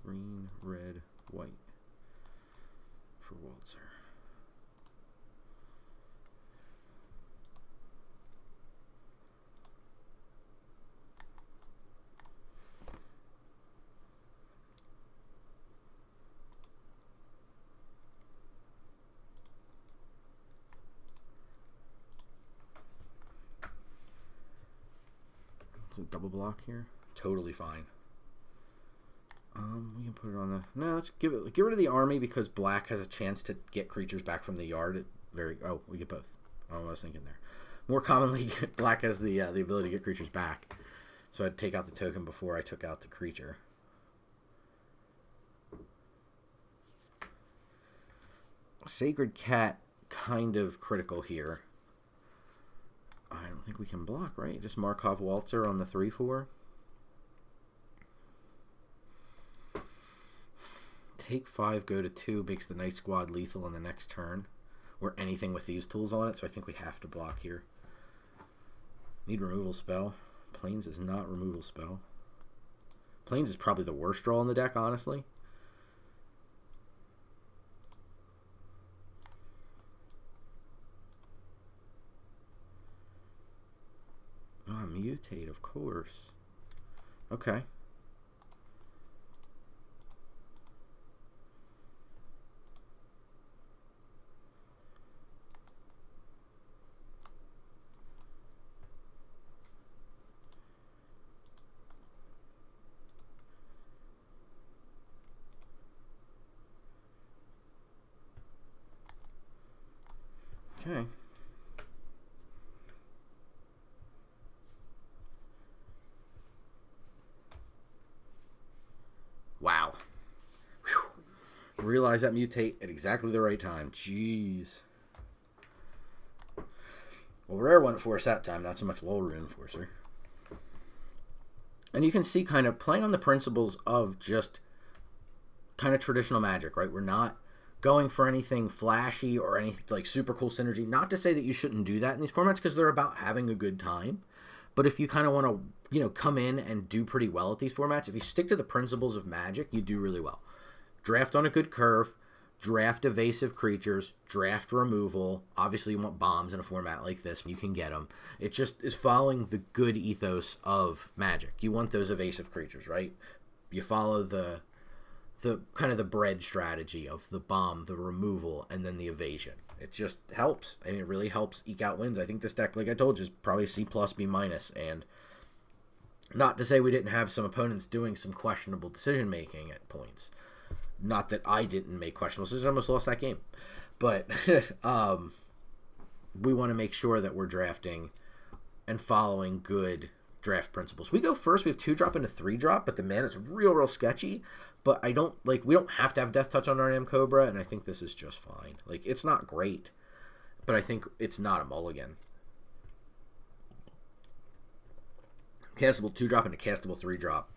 green, red, white for Waltzer. Is it double block here? Totally fine. We can put it on the... No, let's get rid of the army because black has a chance to get creatures back from the yard. Oh, we get both. I don't know what I was thinking there. More commonly, black has the ability to get creatures back. So I'd take out the token before I took out the creature. Sacred Cat, kind of critical here. I don't think we can block, right? Just Markov Waltzer on the 3/4. Take 5, go to 2, makes the Night Squad lethal on the next turn. Or anything with these tools on it, so I think we have to block here. Need removal spell. Plains is not removal spell. Plains is probably the worst draw in the deck, honestly. Ah, mutate, of course. Okay. Okay. Wow. Whew. Realize that mutate at exactly the right time. Jeez. Well, rare one for us that time, not so much low rune enforcer. And you can see kind of playing on the principles of just kind of traditional Magic, right? We're not going for anything flashy or anything like super cool synergy. Not to say that you shouldn't do that in these formats because they're about having a good time. But if you kind of want to, you know, come in and do pretty well at these formats, if you stick to the principles of Magic, you do really well. Draft on a good curve, draft evasive creatures, draft removal. Obviously, you want bombs in a format like this. You can get them. It just is following the good ethos of Magic. You want those evasive creatures, right? You follow the kind of the bread strategy of the bomb, the removal, and then the evasion. It just helps, and it really helps eke out wins. I think this deck, like I told you, is probably C+, B-, and not to say we didn't have some opponents doing some questionable decision-making at points. Not that I didn't make questionable decisions. I almost lost that game. But we want to make sure that we're drafting and following good draft principles. We go first. We have 2-drop into 3-drop, but the mana is real sketchy. But I don't, like, we don't have to have Death Touch on our Nam Cobra, and I think this is just fine. Like, it's not great, but I think it's not a mulligan. Castable 2-drop into castable 3-drop,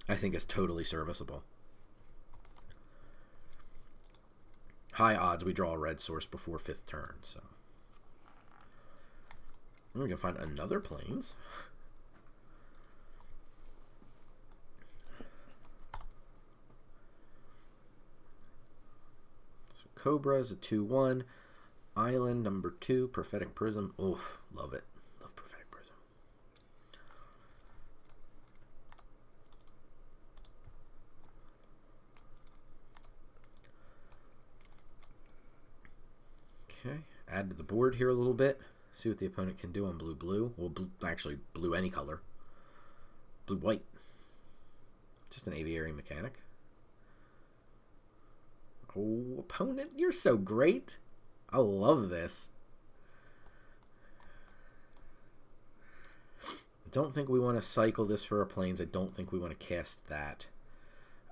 I think is totally serviceable. High odds we draw a red source before 5th turn, so. We're going to find another Plains. Cobra is a 2/1. Island number 2. Prophetic Prism. Oof, love it. Love Prophetic Prism. Okay, add to the board here a little bit. See what the opponent can do on blue-blue. Well, actually, blue any color. Blue-white. Just an aviary mechanic. Oh, opponent, you're so great. I love this. Don't think we want to cycle this for our Plains. I don't think we want to cast that.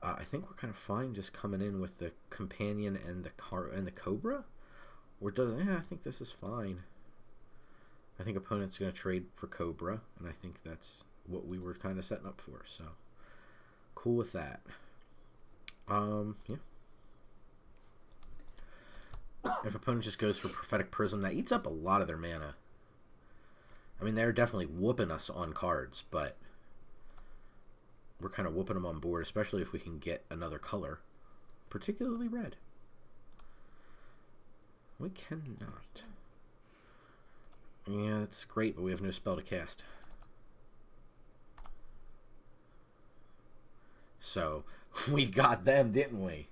I think we're kind of fine just coming in with the companion and the cobra. Or does I think this is fine. I think opponent's going to trade for cobra, and I think that's what we were kind of setting up for. So cool with that. Yeah. If opponent just goes for prophetic prism, that eats up a lot of their mana. I mean, they're definitely whooping us on cards, but we're kind of whooping them on board, especially if we can get another color, particularly red. We cannot. Yeah, that's great, but we have no spell to cast. So, we got them, didn't we?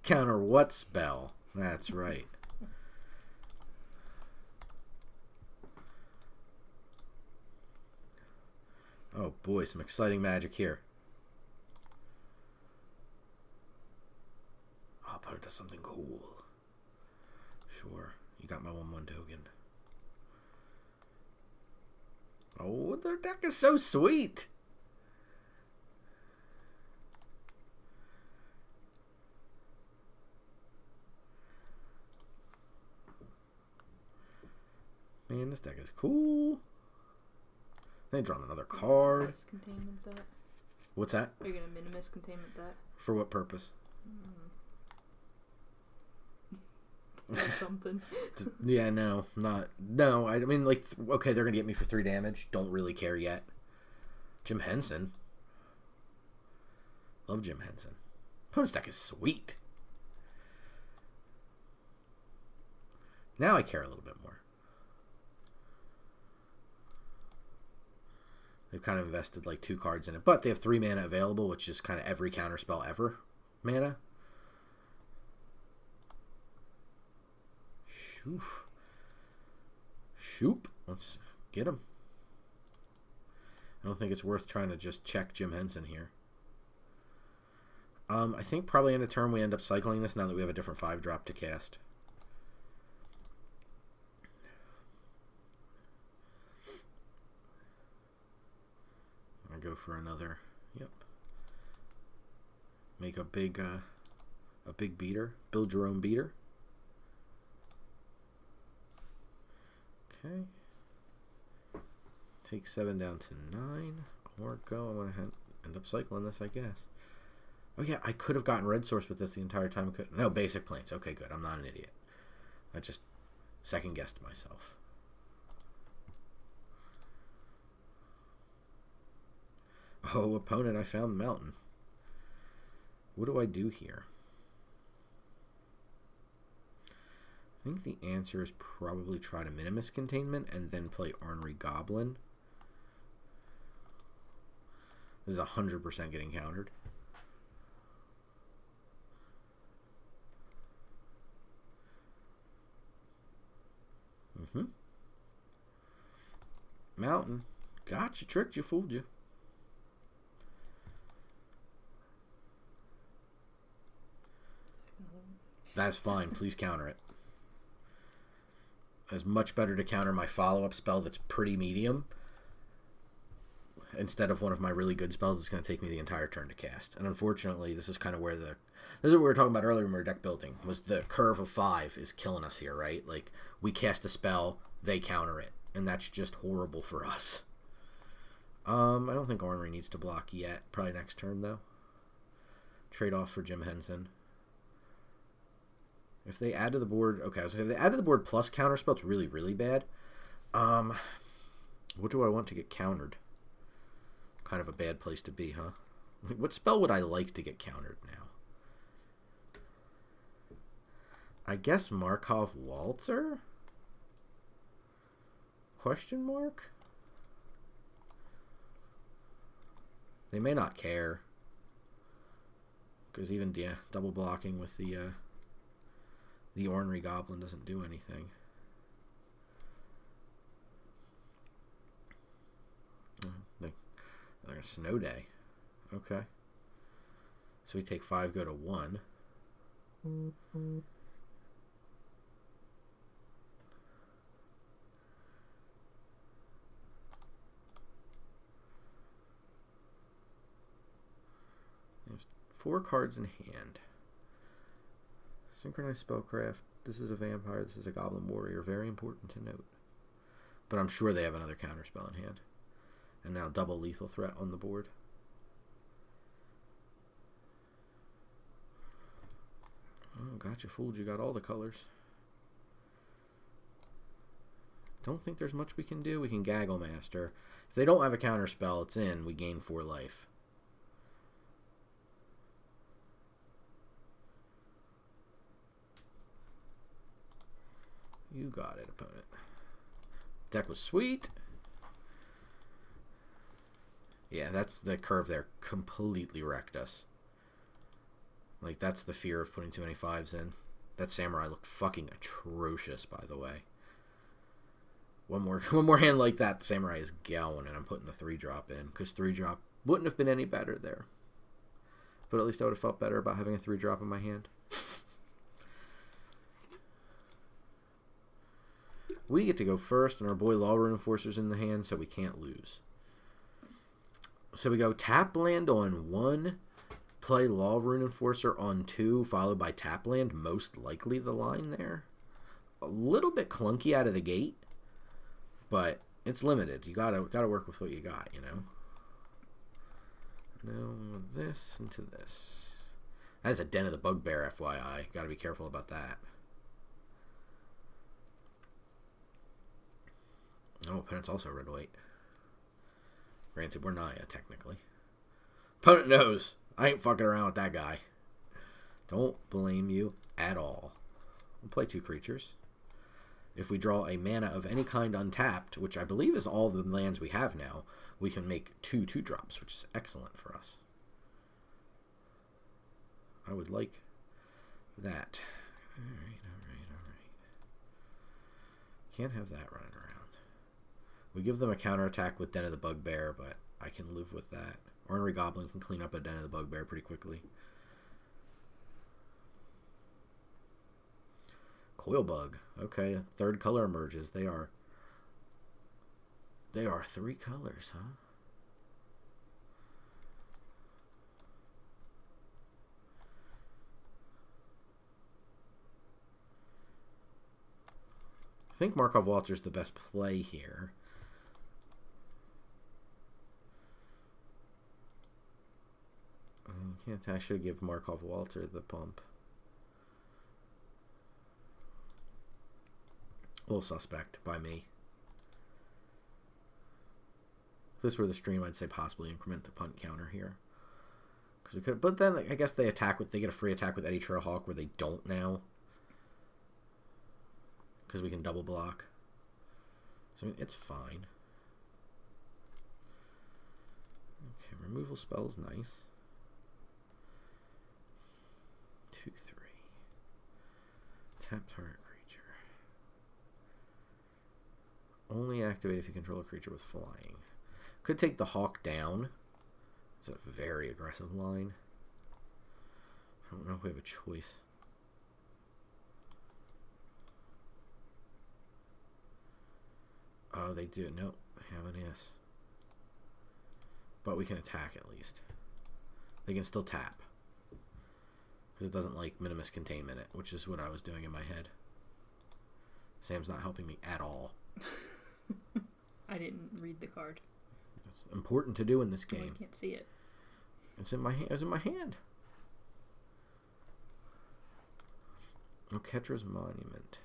Counter what spell? That's right. Oh boy, some exciting magic here. Oh, opponent does something cool. Sure, you got my 1/1 token. Oh, their deck is so sweet. Man, this deck is cool. They drawn another card. Containment that. What's that? Are you gonna minimus containment that? For what purpose? Something. Yeah, no, not no. I mean, like, okay, they're gonna get me for 3 damage. Don't really care yet. Jim Henson. Love Jim Henson. Opponent's deck is sweet. Now I care a little bit more. They've kind of invested like 2 cards in it, but they have 3 mana available, which is kind of every counterspell ever mana. Shoof. Shoop. Let's get him. I don't think it's worth trying to just check Jim Henson here. I think probably in a turn we end up cycling this now that we have a different 5-drop to cast. I go for another. Yep. Make a big beater. Build your own beater. Okay. Take 7 down to 9. Or go. I'm going to end up cycling this, I guess. Oh, yeah. I could have gotten red source with this the entire time. No, basic planes. Okay, good. I'm not an idiot. I just second-guessed myself. Oh, opponent, I found mountain. What do I do here? I think the answer is probably try to minimus containment and then play Ornery Goblin. This is 100% getting countered. Mountain. Gotcha, tricked you, fooled you. That's fine. Please counter it. It's much better to counter my follow-up spell that's pretty medium instead of one of my really good spells that's going to take me the entire turn to cast. And unfortunately, this is kind of where this is what we were talking about earlier when we were deck building, was the curve of 5 is killing us here, right? Like, we cast a spell, they counter it, and that's just horrible for us. I don't think Ornery needs to block yet. Probably next turn, though. Trade off for Jim Henson. If they add to the board... Okay, so if they add to the board plus counterspell, it's really, really bad. What do I want to get countered? Kind of a bad place to be, huh? What spell would I like to get countered now? I guess Markov Waltzer? Question mark? They may not care. Because even, yeah, double blocking with the Ornery Goblin doesn't do anything. Like a snow day. Okay. So we take 5, go to 1. There's 4 cards in hand. Synchronized Spellcraft. This is a vampire. This is a goblin warrior. Very important to note. But I'm sure they have another counterspell in hand. And now double lethal threat on the board. Oh, got you fooled. You got all the colors. Don't think there's much we can do. We can Gaggle Master. If they don't have a counterspell, it's in. We gain 4 life. You got it, opponent. Deck was sweet. Yeah, that's the curve there. Completely wrecked us. Like, that's the fear of putting too many 5s in. That Samurai looked fucking atrocious, by the way. One more hand like that, the Samurai is going, and I'm putting the 3-drop in, because 3-drop wouldn't have been any better there. But at least I would have felt better about having a 3-drop in my hand. We get to go first, and our boy Law Rune Enforcer's in the hand, so we can't lose. So we go tap land on 1, play Law Rune Enforcer on 2, followed by tap land, most likely the line there. A little bit clunky out of the gate, but it's limited. You gotta work with what you got, you know. Now this into this. That is a Den of the Bugbear, FYI. Gotta be careful about that. Oh, opponent's also red-white. Granted, we're Naya, technically. Opponent knows. I ain't fucking around with that guy. Don't blame you at all. We'll play 2 creatures. If we draw a mana of any kind untapped, which I believe is all the lands we have now, we can make 2 2-drops, which is excellent for us. I would like that. Alright. Can't have that running around. We give them a counterattack with Den of the Bugbear, but I can live with that. Ornery Goblin can clean up a Den of the Bugbear pretty quickly. Coil Bug. Okay, a 3rd color emerges. They are 3 colors, huh? I think Markov Waltzer's the best play here. I should give Markov Waltzer the bump. A little suspect by me. If this were the stream, I'd say possibly increment the punt counter here. Because we could, but then I guess they get a free attack with Eddie Trailhawk where they don't now. Because we can double block. So I mean, it's fine. Okay, removal spell is nice. 2, 3. Tap target creature. Only activate if you control a creature with flying. Could take the Hawk down. It's a very aggressive line. I don't know if we have a choice. Oh, they do. Nope. Have an S. But we can attack at least. They can still tap. Because it doesn't like Minimus Containment it, which is what I was doing in my head. Sam's not helping me at all. I didn't read the card. It's important to do in this game. I can't see it. It's in my hand. It's in my hand. Oketra's Monument.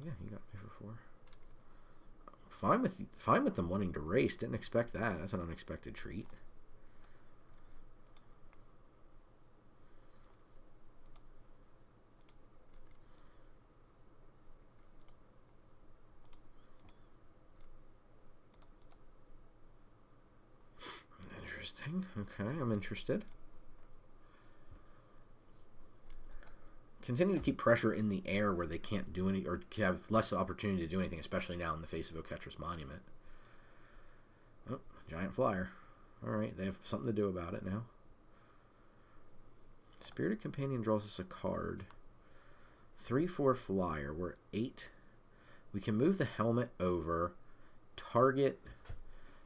Yeah, you got me for 4. Fine with them wanting to race. Didn't expect that. That's an unexpected treat. Interesting. Okay, I'm interested. Continue to keep pressure in the air where they can't do any, or have less opportunity to do anything, especially now in the face of Oketra's Monument. Oh, giant flyer. Alright, they have something to do about it now. Spirited Companion draws us a card. 3/4 flyer. We're 8. We can move the helmet over, target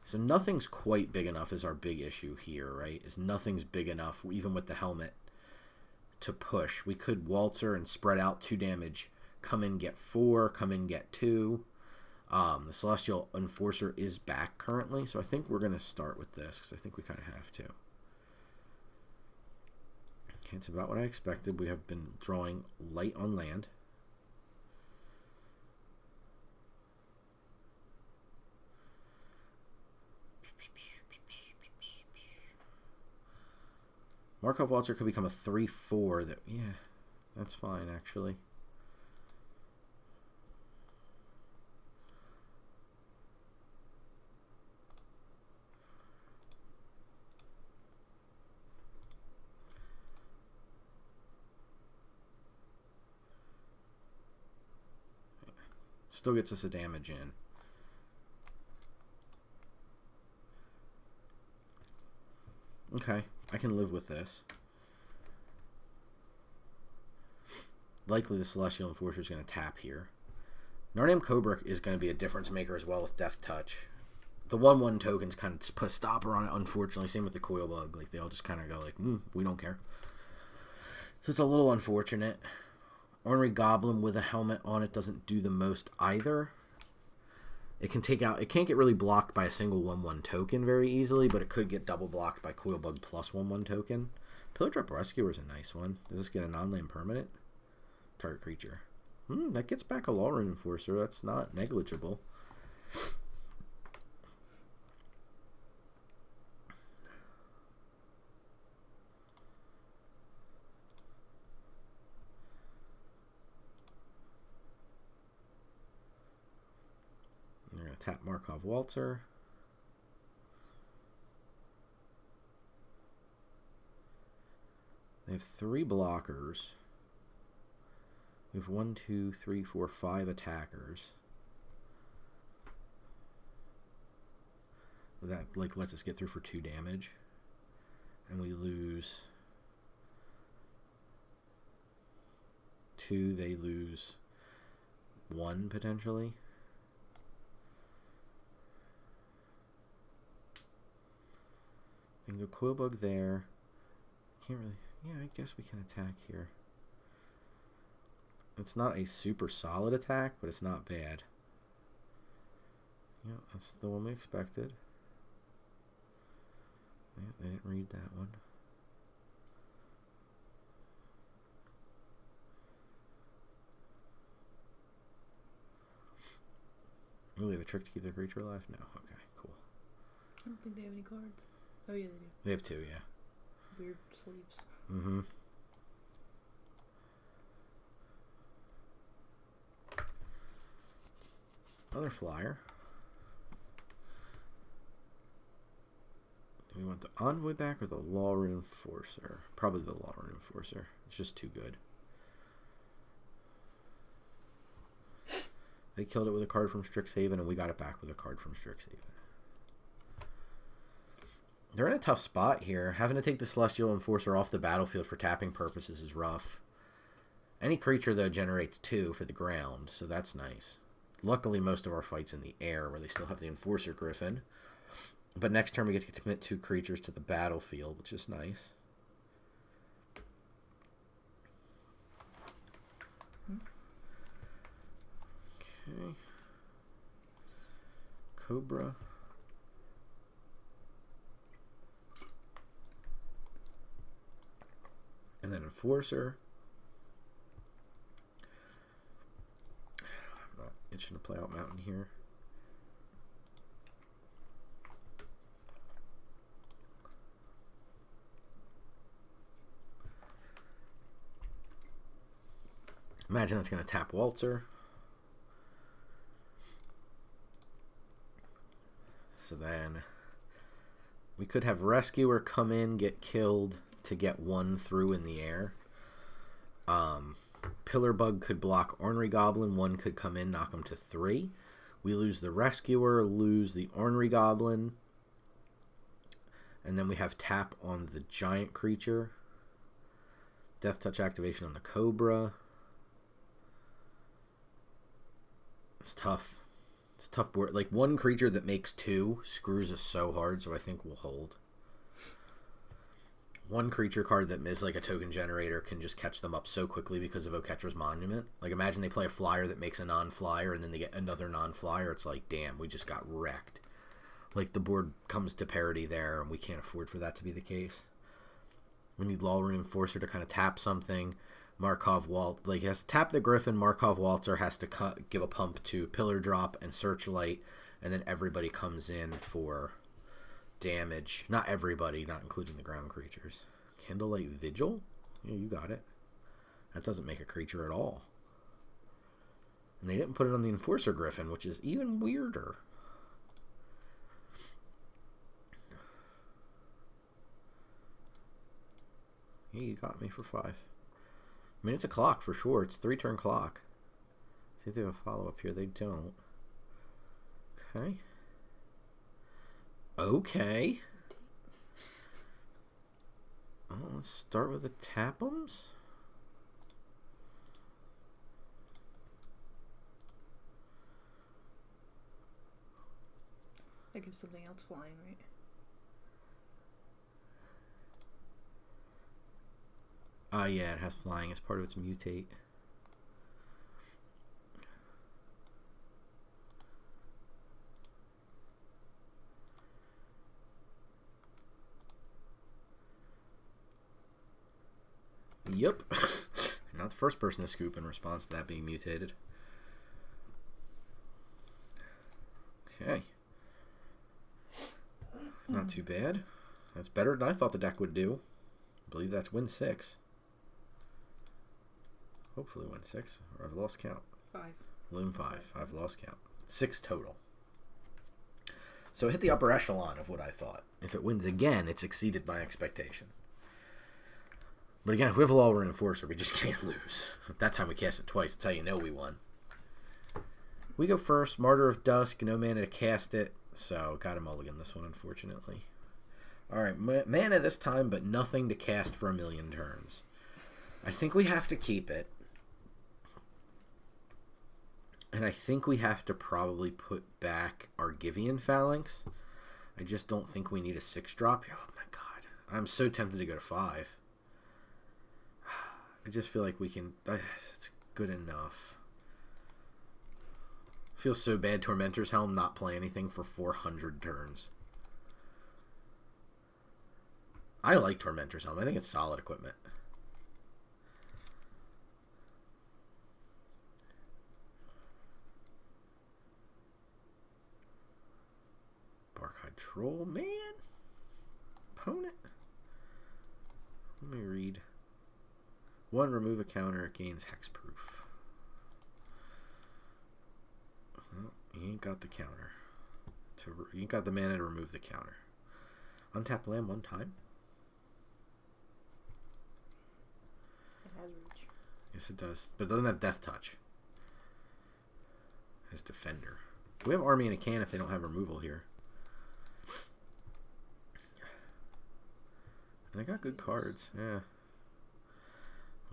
So nothing's quite big enough is our big issue here, right? Is nothing's big enough, even with the helmet, to push. We could Waltzer and spread out 2 damage, come in, get 4, come in, get 2. The Celestial Enforcer is back currently, so I think we're going to start with this, because I think we kind of have to. Okay, it's about what I expected. We have been drawing light on land. Markov Waltzer could become a 3/4. That, yeah, that's fine, actually. Still gets us a damage in. Okay, I can live with this. Likely the Celestial Enforcer is going to tap here. Narnium Cobra is going to be a difference maker as well with Death Touch. The 1/1 tokens kind of put a stopper on it, unfortunately. Same with the Coil Bug. Like, they all just kind of go like, we don't care. So it's a little unfortunate. Ornery Goblin with a helmet on it doesn't do the most either. It can take out... It can't get really blocked by a single 1/1 token very easily, but it could get double blocked by Coil Bug plus 1/1 token. Pillar Trap Rescuer is a nice one. Does this get a non-land permanent? Target creature. That gets back a Law Rune Enforcer. That's not negligible. We're going to tap Markov Waltzer. They have 3 blockers. We have 1, 2, 3, 4, 5 attackers. That like lets us get through for 2 damage. And we lose 2, they lose 1 potentially. I think the Coil Bug there. Can't really... Yeah, I guess we can attack here. It's not a super solid attack, but it's not bad. Yeah, that's the one we expected. Yeah, they didn't read that one. Oh, they have a trick to keep their creature alive? No. Okay, cool. I don't think they have any cards. Oh, yeah, they do. They have 2, yeah. Weird sleeves. Mm-hmm. Another flyer. Do we want the Envoy back or the Law Rune Enforcer? Probably the Law Rune Enforcer. It's just too good. They killed it with a card from Strixhaven, and we got it back with a card from Strixhaven. They're in a tough spot here. Having to take the Celestial Enforcer off the battlefield for tapping purposes is rough. Any creature, though, generates 2 for the ground, so that's nice. Luckily, most of our fights in the air, where they still have the Enforcer Griffin. But next turn, we get to commit 2 creatures to the battlefield, which is nice. Okay. Cobra. And then Enforcer. I'm not itching to play out Mountain here. Imagine that's going to tap Waltzer. So then we could have Rescuer come in, get killed to get 1 through in the air. Pillar Bug could block Ornery Goblin. 1 could come in, knock him to 3. We lose the Rescuer, lose the Ornery Goblin. And then we have tap on the giant creature. Death Touch activation on the Cobra. It's tough. It's a tough board. Like, one creature that makes 2 screws us so hard, so I think we'll hold. One creature card that is like a token generator can just catch them up so quickly because of Oketra's Monument. Like, imagine they play a flyer that makes a non-flyer, and then they get another non-flyer. It's like, damn, we just got wrecked. Like, the board comes to parity there, and we can't afford for that to be the case. We need Law Reinforcer to kind of tap something. Markov Waltz, like, he has to tap the Griffin. Markov Waltzer has to give a pump to Pillar Drop and Searchlight, and then everybody comes in for damage. Not everybody, not including the ground creatures. Candlelight Vigil? Yeah, you got it. That doesn't make a creature at all. And they didn't put it on the Enforcer Griffin, which is even weirder. Yeah, you got me for 5. I mean, it's a clock for sure. It's a 3-turn clock. See if they have a follow-up here. They don't. Okay. Okay. Oh, let's start with the Tapums. That gives something else flying, right? Yeah, it has flying as part of its mutate. Yep. Not the first person to scoop in response to that being mutated. Okay. Not too bad. That's better than I thought the deck would do. I believe that's win 6. Hopefully win 6, or I've lost count. 5. Win 5. I've lost count. 6 total. So it hit the upper echelon of what I thought. If it wins again, it's exceeded my expectation. But again, if we have a Law Reinforcer, we just can't lose. That time we cast it twice. That's how you know we won. We go first. Martyr of Dusk. No mana to cast it. So got a mulligan this one, unfortunately. Alright, mana this time, but nothing to cast for a million turns. I think we have to keep it. And I think we have to probably put back Argivian Phalanx. I just don't think we need a 6-drop. Oh my god. I'm so tempted to go to 5. I just feel like we can... It's good enough. Feels so bad Tormentor's Helm not play anything for 400 turns. I like Tormentor's Helm. I think it's solid equipment. Barkhide Troll, man. Opponent. Let me read. 1, remove a counter, it gains hexproof. Well, you ain't got the counter. You ain't got the mana to remove the counter. Untap land 1 time. It has reach. Yes, it does. But it doesn't have Death Touch. It has Defender. We have Army in a Can if they don't have removal here. And I got good cards. Yeah.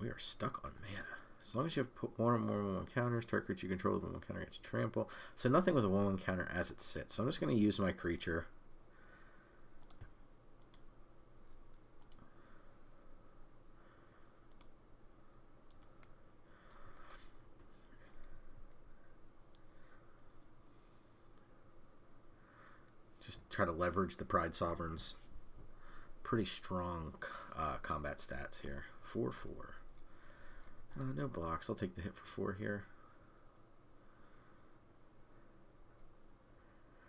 We are stuck on mana. As long as you have put 1 or more 1/1 counters, target creature you control with 1/1 counter gets trample. So nothing with a 1/1 counter as it sits. So I'm just going to use my creature. Just try to leverage the Pride Sovereign's pretty strong combat stats here. 4/4. No blocks. I'll take the hit for 4 here.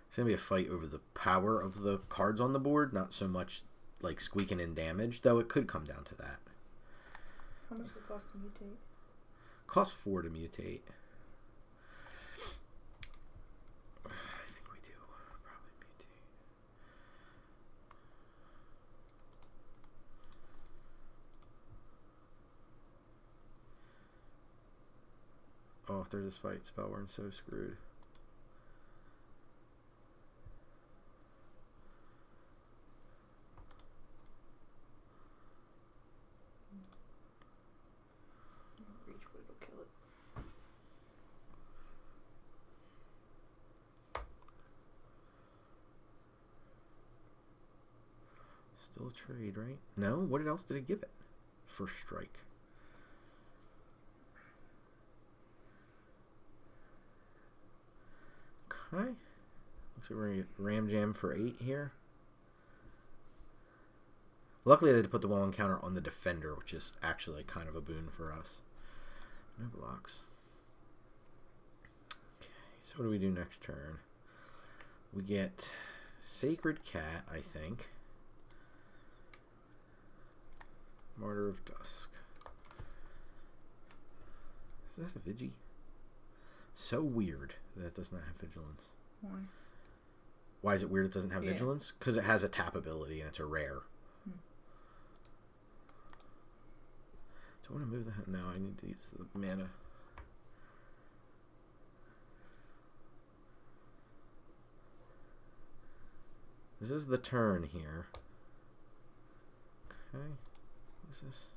It's going to be a fight over the power of the cards on the board, not so much like squeaking in damage, though it could come down to that. How much does it cost to mutate? Costs 4 to mutate. I think we do probably mutate. Oh, if there's this fight, Spellborn's so screwed. Reach, but it'll kill it. Still a trade, right? No? What else did it give it? First strike. Okay. Looks like we're going to get Ram Jam for 8 here. Luckily, they had to put the 1/1 counter on the defender, which is actually kind of a boon for us. No blocks. Okay, so what do we do next turn? We get Sacred Cat, I think. Martyr of Dusk. Is that a Vigi? So weird that it does not have Vigilance. Why? Why is it weird it doesn't have Vigilance? Because it has a tap ability and it's a rare. Do I want to move that? No, I need to use the mana. This is the turn here. Okay. What is this?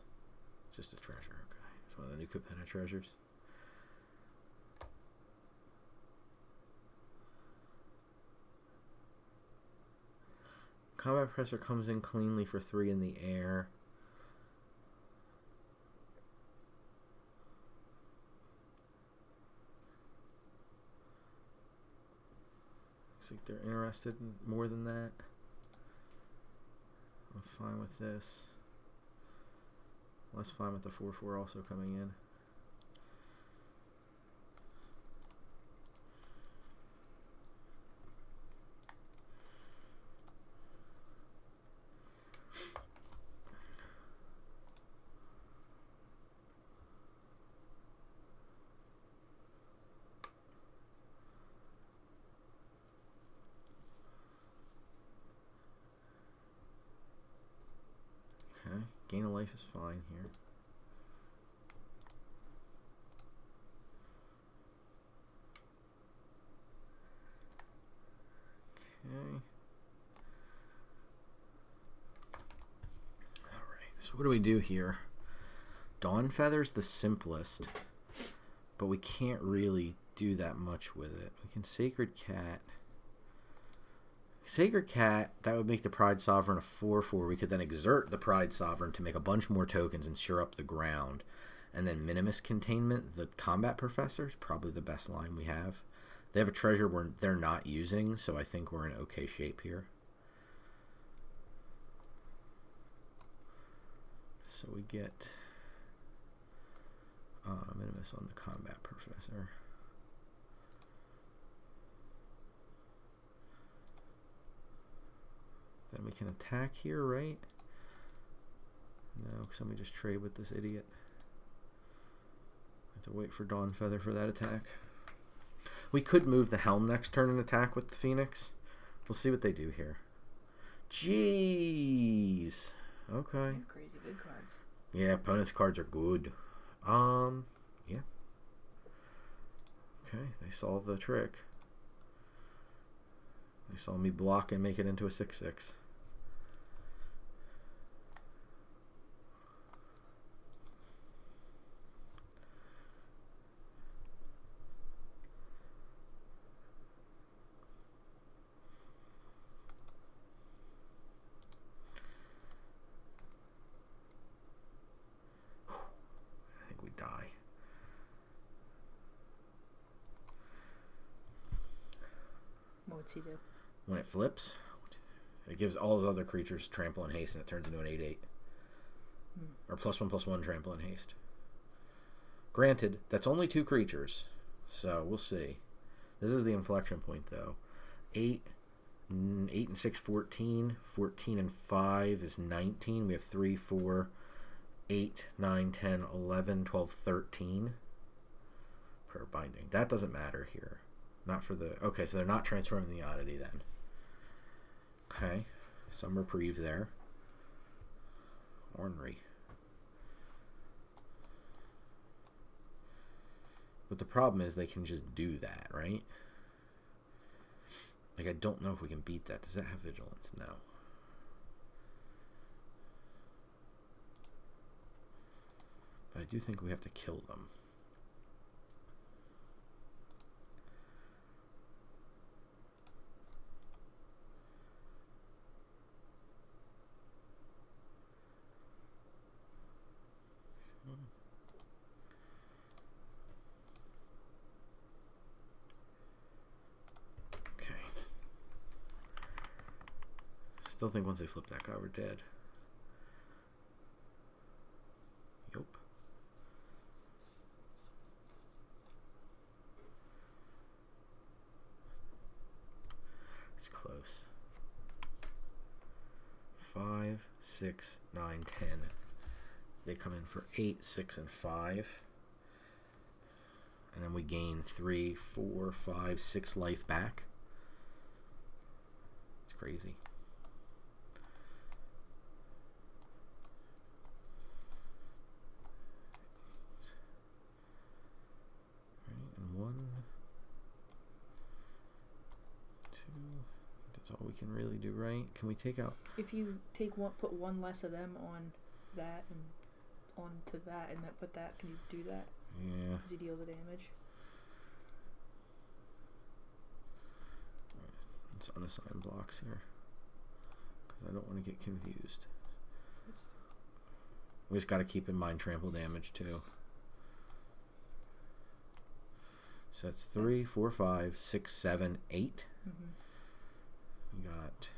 It's just a treasure. Okay. It's one of the new Capenna treasures. Combat Presser comes in cleanly for 3 in the air. Looks like they're interested in more than that. I'm fine with this. Less fine with the 4/4 also coming in. Okay, gain of life is fine here. Okay. Alright, so what do we do here? Dawn Feather's the simplest, but we can't really do that much with it. We can Sacred Cat. Sacred Cat, that would make the Pride Sovereign a 4/4. We could then exert the Pride Sovereign to make a bunch more tokens and shore up the ground. And then Minimus Containment, the Combat Professor, is probably the best line we have. They have a treasure they're not using, so I think we're in okay shape here. So we get Minimus on the Combat Professor. Then we can attack here, right? No, because somebody just trade with this idiot. I have to wait for Dawn Feather for that attack. We could move the Helm next turn and attack with the Phoenix. We'll see what they do here. Jeez. Okay. Crazy big cards. Yeah, opponent's cards are good. Yeah. Okay, they solved the trick. They saw me block and make it into a 6/6. I think we die. What's he do? When it flips, it gives all those other creatures trample and haste, and it turns into an 8/8. Or +1/+1 trample and haste. Granted, that's only 2 creatures, so we'll see. This is the inflection point, though. 8 and 6, 14. 14 and 5 is 19. We have 3, 4, 8, 9, 10, 11, 12, 13 per binding. That doesn't matter here. Not for the... Okay, so they're not transforming the oddity then. Okay. Some reprieve there. Ornery. But the problem is they can just do that, right? Like, I don't know if we can beat that. Does that have Vigilance? No. But I do think we have to kill them. Still think once they flip that guy, we're dead. Yup. It's close. 5, 6, 9, 10. They come in for 8, 6, and 5. And then we gain 3, 4, 5, 6 life back. It's crazy. And 1, 2. That's all we can really do, right? Can we take out? If you take one, put one less of them on that and onto that, and then put that, can you do that? Yeah. Does he deal the damage? Let's unassign blocks here, because I don't want to get confused. We just got to keep in mind trample damage too. So that's 3, 4, 5, 6, 7, 8. We got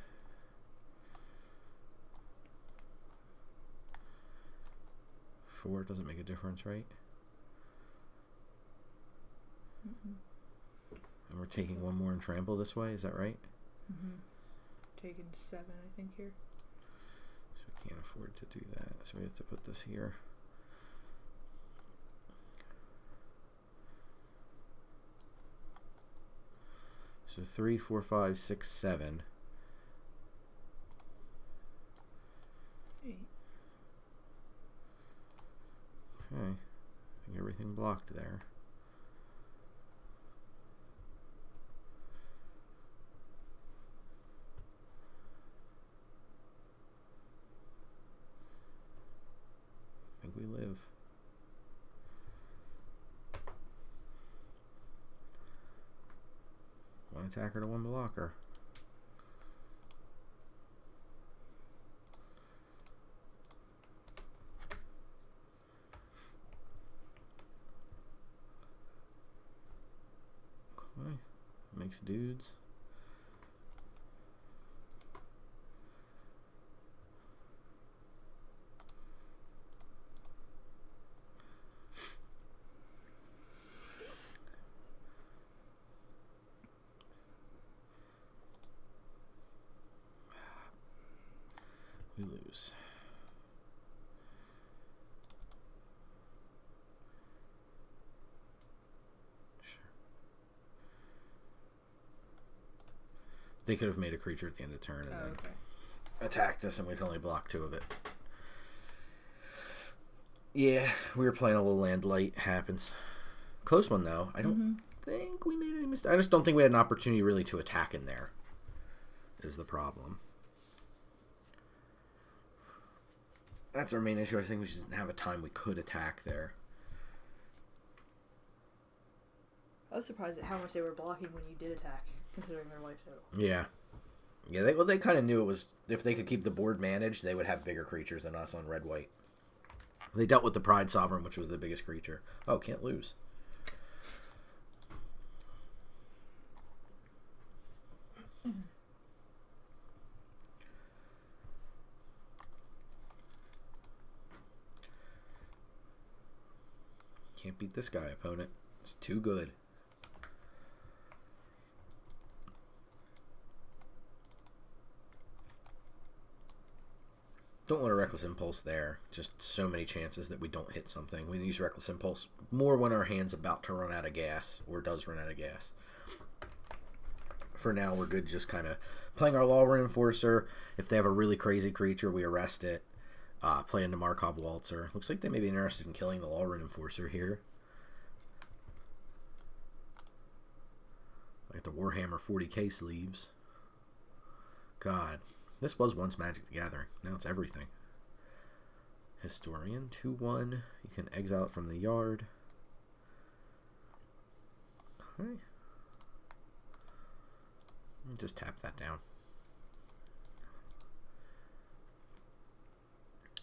4. Doesn't make a difference, right? And we're taking one more in trample this way, is that right? Taking 7, I think, here. So we can't afford to do that, so we have to put this here. So 3, 4, 5, 6, 7. 8. Okay, I think everything blocked there. I think we live. One attacker to one blocker. Okay. Makes dudes. We lose. Sure. They could have made a creature at the end of turn and then attacked us, and we could only block 2 of it. Yeah, we were playing a little land light. Happens. Close one, though. I don't think we made any mistake. I just don't think we had an opportunity really to attack in there, is the problem. That's our main issue. I think we just didn't have a time we could attack there. I was surprised at how much they were blocking when you did attack, considering their life total. Yeah. Yeah, they kind of knew it was, if they could keep the board managed, they would have bigger creatures than us on red-white. They dealt with the Pride Sovereign, which was the biggest creature. Oh, can't lose. Can't beat this guy, opponent. It's too good. Don't let a Reckless Impulse there. Just so many chances that we don't hit something. We use Reckless Impulse more when our hand's about to run out of gas, or does run out of gas. For now, we're good just kind of playing our Law Reinforcer. If they have a really crazy creature, we arrest it. Play into Markov Waltzer. Looks like they may be interested in killing the Law Reinforcer here. Like the Warhammer 40k sleeves. God. This was once Magic the Gathering. Now it's everything. Historian, 2-1. You can exile it from the yard. Okay. Just tap that down.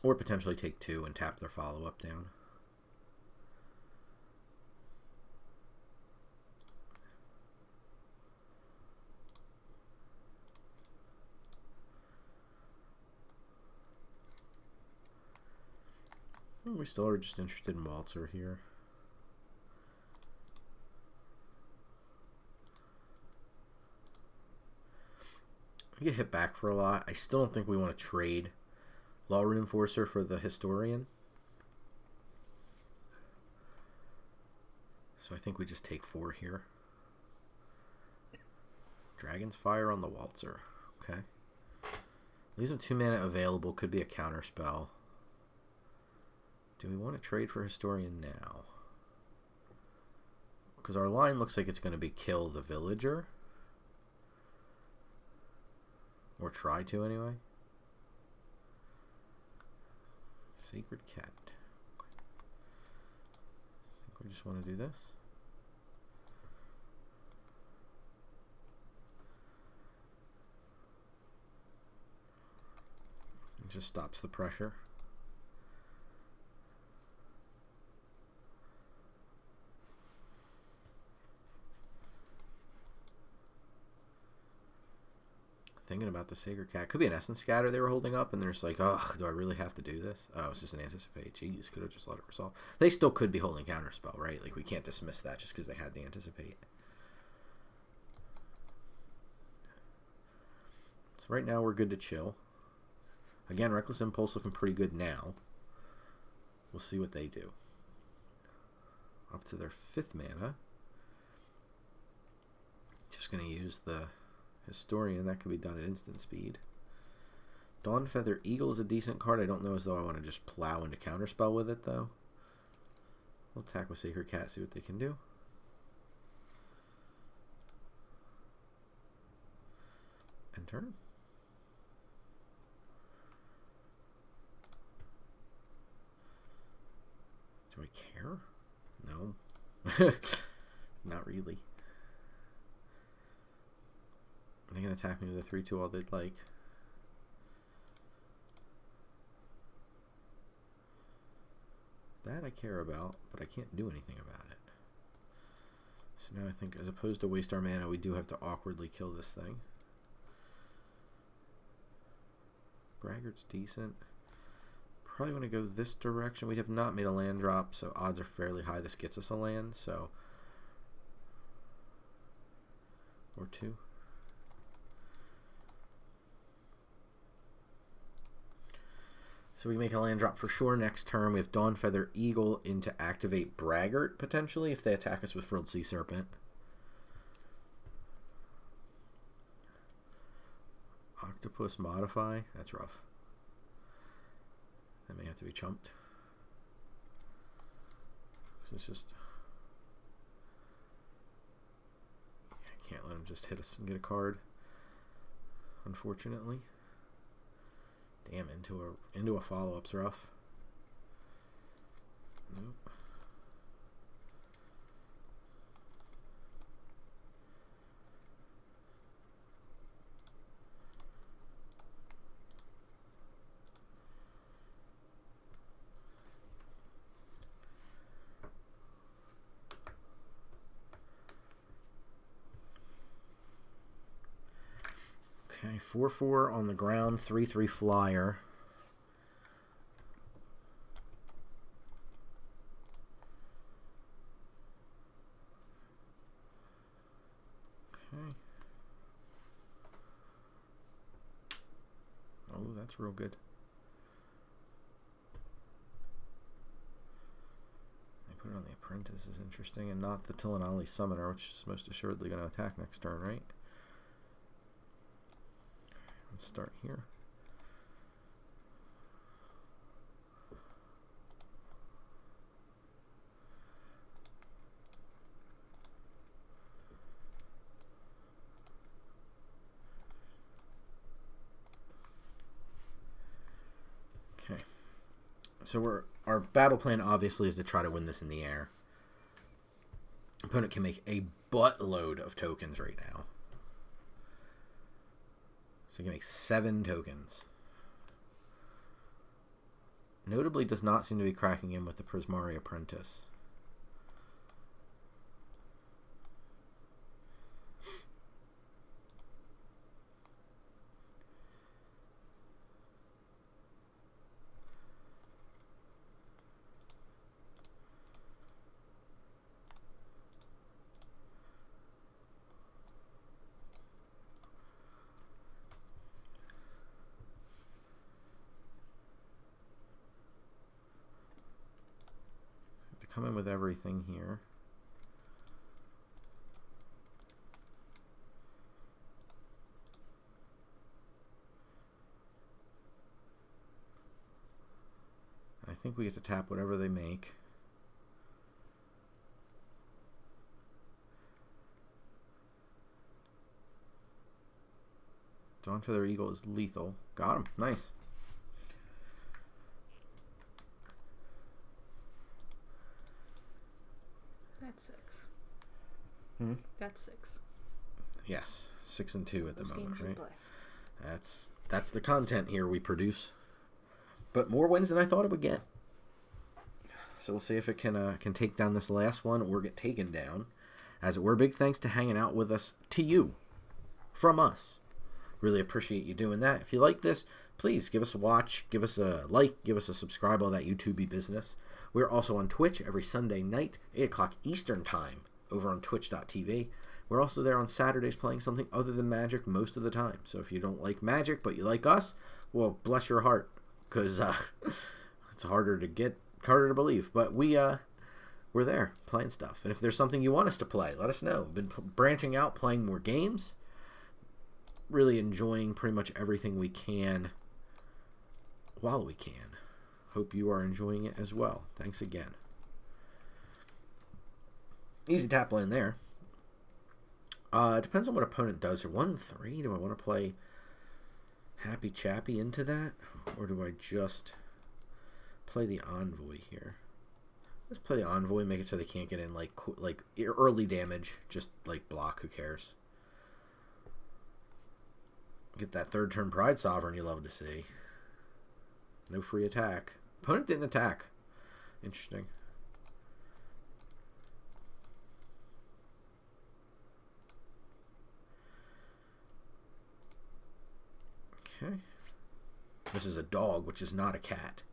Or potentially take 2 and tap their follow-up down. We still are just interested in Waltzer here. We get hit back for a lot. I still don't think we want to trade Law Reinforcer for the Historian. So I think we just take 4 here. Dragon's Fire on the Waltzer. Okay. Leaves him 2 mana available. Could be a counter spell. Do we want to trade for Historian now? Because our line looks like it's going to be kill the Villager. Or try to, anyway. Sacred Cat. I think we just want to do this. It just stops the pressure. Thinking about the Sacred Cat. Could be an Essence Scatter they were holding up, and they're just like, oh, do I really have to do this? Oh, it's just an Anticipate. Jeez, could have just let it resolve. They still could be holding Counterspell, right? Like, we can't dismiss that just because they had the Anticipate. So right now we're good to chill. Again, Reckless Impulse looking pretty good now. We'll see what they do. Up to their 5th mana. Just going to use the Historian. That can be done at instant speed. Dawnfeather Eagle is a decent card. I don't know as though I want to just plow into Counterspell with it, though. We'll attack with Sacred Cat, see what they can do. End turn. Do I care? No. Not really. They can attack me with a 3/2 all they'd like. That I care about, but I can't do anything about it. So now I think as opposed to waste our mana, we do have to awkwardly kill this thing. Braggart's decent. Probably want to go this direction. We have not made a land drop, so odds are fairly high this gets us a land, so... Or 2. So we make a land drop for sure next turn. We have Dawnfeather Eagle in to activate Braggart, potentially, if they attack us with Frilled Sea Serpent. Octopus Modify. That's rough. That may have to be chumped. Because it's just... I can't let him just hit us and get a card, unfortunately. Damn, into a follow-up's rough. Nope. Okay, 4/4 on the ground, 3/3 flyer. Okay. Oh, that's real good. They put it on the Apprentice is interesting, and not the Tilinali Summoner, which is most assuredly going to attack next turn, right? Let's start here. Okay. So our battle plan obviously is to try to win this in the air. Opponent can make a buttload of tokens right now. So he can make 7 tokens. Notably does not seem to be cracking in with the Prismari Apprentice. come in with everything here. I think we get to tap whatever they make. Dawn Feather Eagle is lethal. Got him. Nice. That's 6. Hmm? That's 6. Yes. 6 and 2 at the moment, right? Play. That's the content here we produce. But more wins than I thought it would get. So we'll see if it can take down this last one or get taken down. As it were, big thanks to hanging out with us, to you, from us. Really appreciate you doing that. If you like this, please give us a watch, give us a like, give us a subscribe, all that YouTubey business. We're also on Twitch every Sunday night, 8 o'clock Eastern Time, over on twitch.tv. We're also there on Saturdays playing something other than Magic most of the time. So if you don't like Magic, but you like us, well, bless your heart, because it's harder to believe. But we're there playing stuff. And if there's something you want us to play, let us know. We've been branching out, playing more games. Really enjoying pretty much everything we can while we can. Hope you are enjoying it as well. Thanks again. Easy tap lane there. It depends on what opponent does here. 1-3. Do I want to play Happy Chappy into that? Or do I just play the Envoy here? Let's play the Envoy, make it so they can't get in like early damage. Just like block, who cares? Get that third turn Pride Sovereign you love to see. No free attack. Opponent didn't attack. Interesting. Okay. This is a dog, which is not a cat.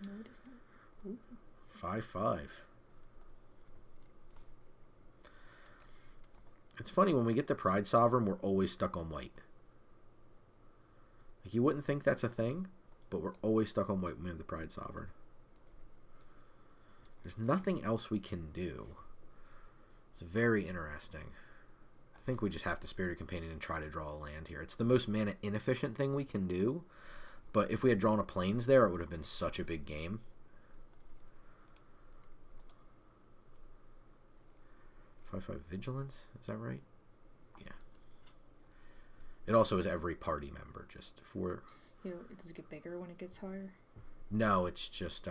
No, it is not. 5/5. It's funny, when we get the Pride Sovereign, we're always stuck on white. Like, you wouldn't think that's a thing, but we're always stuck on white when we have the Pride Sovereign. There's nothing else we can do. It's very interesting. I think we just have to Spirited Companion and try to draw a land here. It's the most mana inefficient thing we can do, but if we had drawn a Plains there, it would have been such a big game. 5/5 Vigilance, is that right? Yeah. It also is every party member, just for... Does it get bigger when it gets higher? No, it's just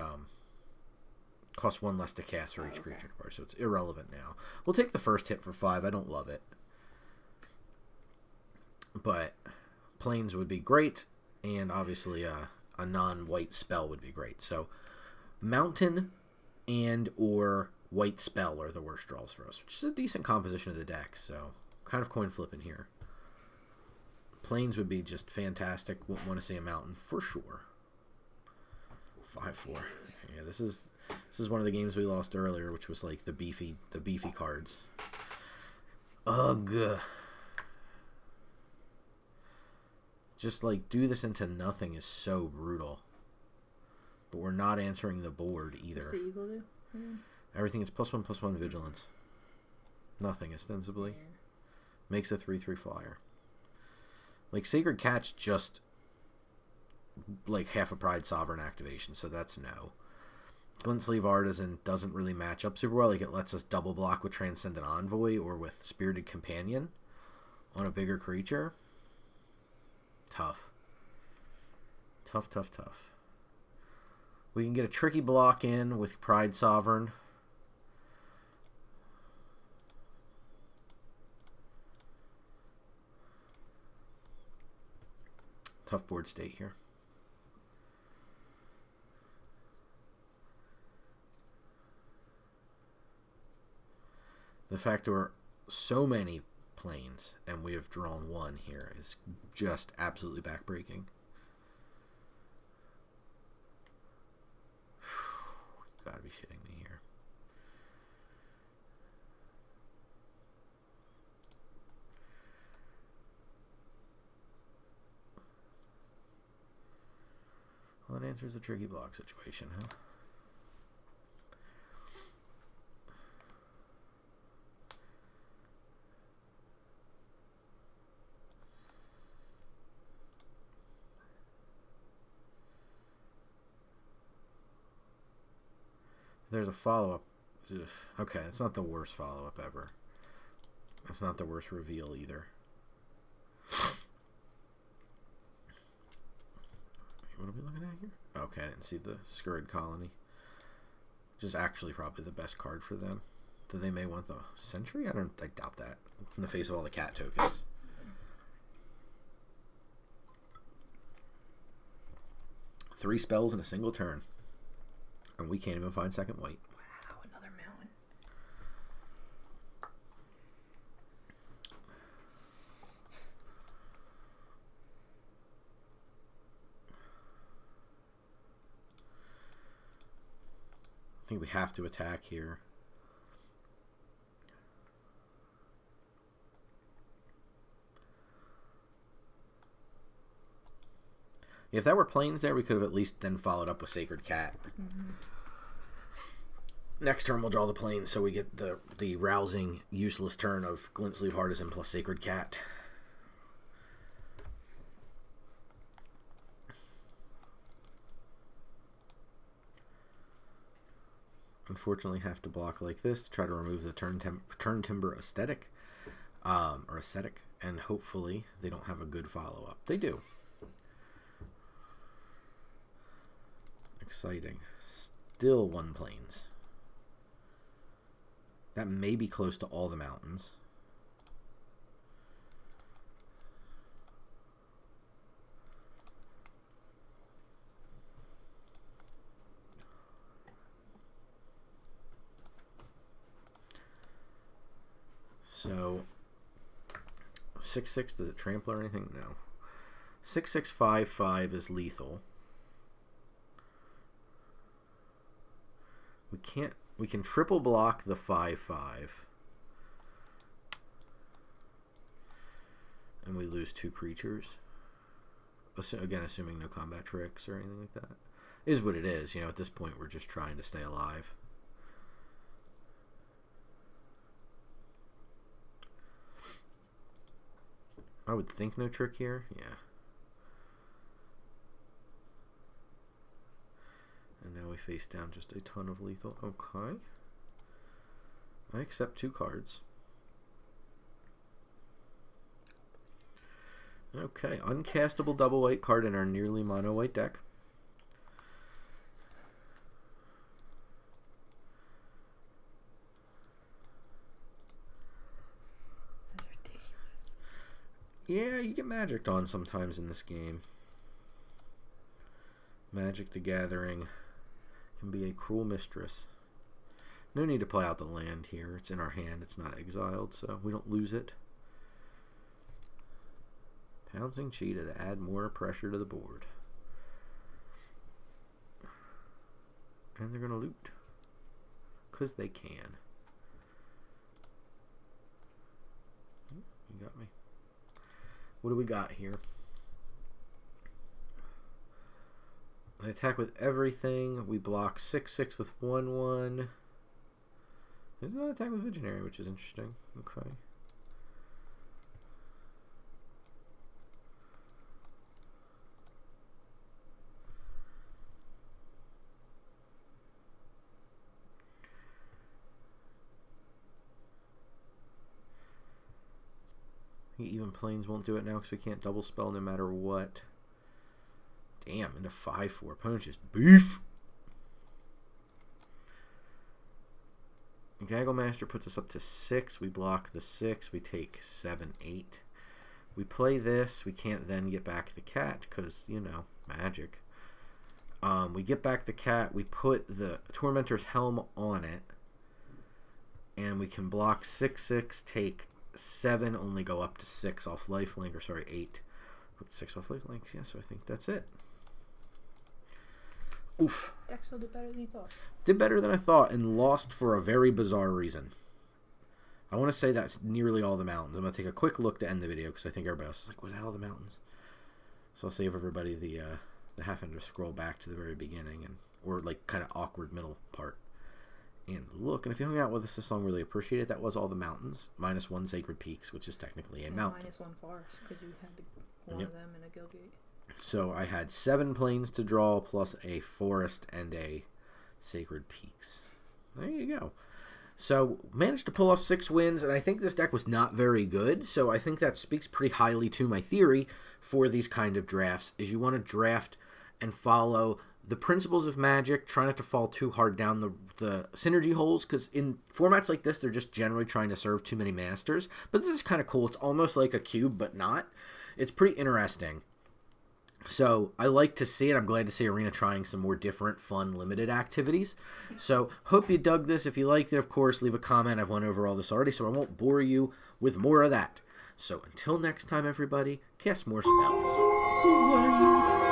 costs 1 less to cast for each creature card, so it's irrelevant now. We'll take the first hit for 5. I don't love it. But Plains would be great, and obviously a non-white spell would be great. So Mountain and or White Spell are the worst draws for us, which is a decent composition of the deck, so kind of coin flipping here. Plains would be just fantastic. Wouldn't want to see a Mountain for sure. 5/4. Yeah, this is one of the games we lost earlier, which was like the beefy cards. Ugh. Just like do this into nothing is so brutal. But we're not answering the board either. What's the eagle do? Yeah. Everything is +1/+1 vigilance. Nothing ostensibly. Yeah. Makes a 3/3 flyer. Like Sacred Cat's just like half a Pride Sovereign activation, so that's no. Glint Sleeve Artisan doesn't really match up super well. Like, it lets us double block with Transcendent Envoy or with Spirited Companion on a bigger creature. Tough. Tough. We can get a tricky block in with Pride Sovereign. Tough board state here. The fact there are so many planes and we have drawn one here is just absolutely backbreaking. Gotta be shitting me here. Well, that answers the tricky block situation, huh? There's a follow-up. Okay, it's not the worst follow-up ever. It's not the worst reveal either. What are we looking at here? Okay, I didn't see the Scurrid Colony. Which is actually probably the best card for them. Do they may want the Sentry? I doubt that. In the face of all the cat tokens. Three spells in a single turn. And we can't even find second white. Wow, another mountain. I think we have to attack here. If that were planes there, we could have at least then followed up with Sacred Cat. Mm-hmm. Next turn we'll draw the planes, so we get the rousing, useless turn of Glint Sleeve Partisan plus Sacred Cat. Unfortunately, have to block like this to try to remove the turn timber aesthetic, or ascetic, and hopefully they don't have a good follow-up. They do. Exciting. Still one planes. That may be close to all the mountains. So 6/6, does it trample or anything? No. 6/6/5/5 is lethal. We can triple block the 5/5. And we lose 2 creatures. Again, assuming no combat tricks or anything like that. Is what it is. You know, at this point we're just trying to stay alive. I would think no trick here. Yeah. And now we face down just a ton of lethal. Okay. I accept 2 cards. Okay, uncastable double white card in our nearly mono white deck. That's ridiculous. Yeah, you get magicked on sometimes in this game. Magic the Gathering can be a cruel mistress. No need to play out the land here. It's in our hand. It's not exiled, so we don't lose it. Pouncing Cheetah to add more pressure to the board. And they're going to loot. Because they can. You got me. What do we got here? I attack with everything. We block 6/6 with 1/1. They did not attack with Visionary, which is interesting. Okay. Even planes won't do it now because we can't double spell no matter what. Damn, into 5/4. Opponent's just beef. Gaggle Master puts us up to 6. We block the 6. We take 7/8. We play this. We can't then get back the cat because, you know, magic. We get back the cat. We put the Tormentor's Helm on it. And we can block 6/6, take 7, only go up to 6 off lifelink, or sorry, 8. Put 6 off lifelink. Yeah, so I think that's it. Oof. Deck still did better than you thought. Did better than I thought and lost for a very bizarre reason. I want to say that's nearly all the mountains. I'm going to take a quick look to end the video because I think everybody else is like, was that all the mountains? So I'll save everybody the half end to scroll back to the very beginning, and or like kind of awkward middle part. And look, and if you hung out with us this long, really appreciate it. That was all the mountains, minus 1 Sacred Peaks, which is technically a mountain. Minus 1 forest, because you had one of them in a Guildgate. So I had 7 planes to draw, plus a forest and a Sacred Peaks. There you go. So, managed to pull off 6 wins, and I think this deck was not very good, so I think that speaks pretty highly to my theory for these kind of drafts, is you want to draft and follow the principles of Magic, try not to fall too hard down the synergy holes, because in formats like this, they're just generally trying to serve too many masters. But this is kind of cool. It's almost like a cube, but not. It's pretty interesting. So I like to see it. I'm glad to see Arena trying some more different, fun, limited activities. So hope you dug this. If you liked it, of course, leave a comment. I've went over all this already, so I won't bore you with more of that. So until next time, everybody, cast more spells.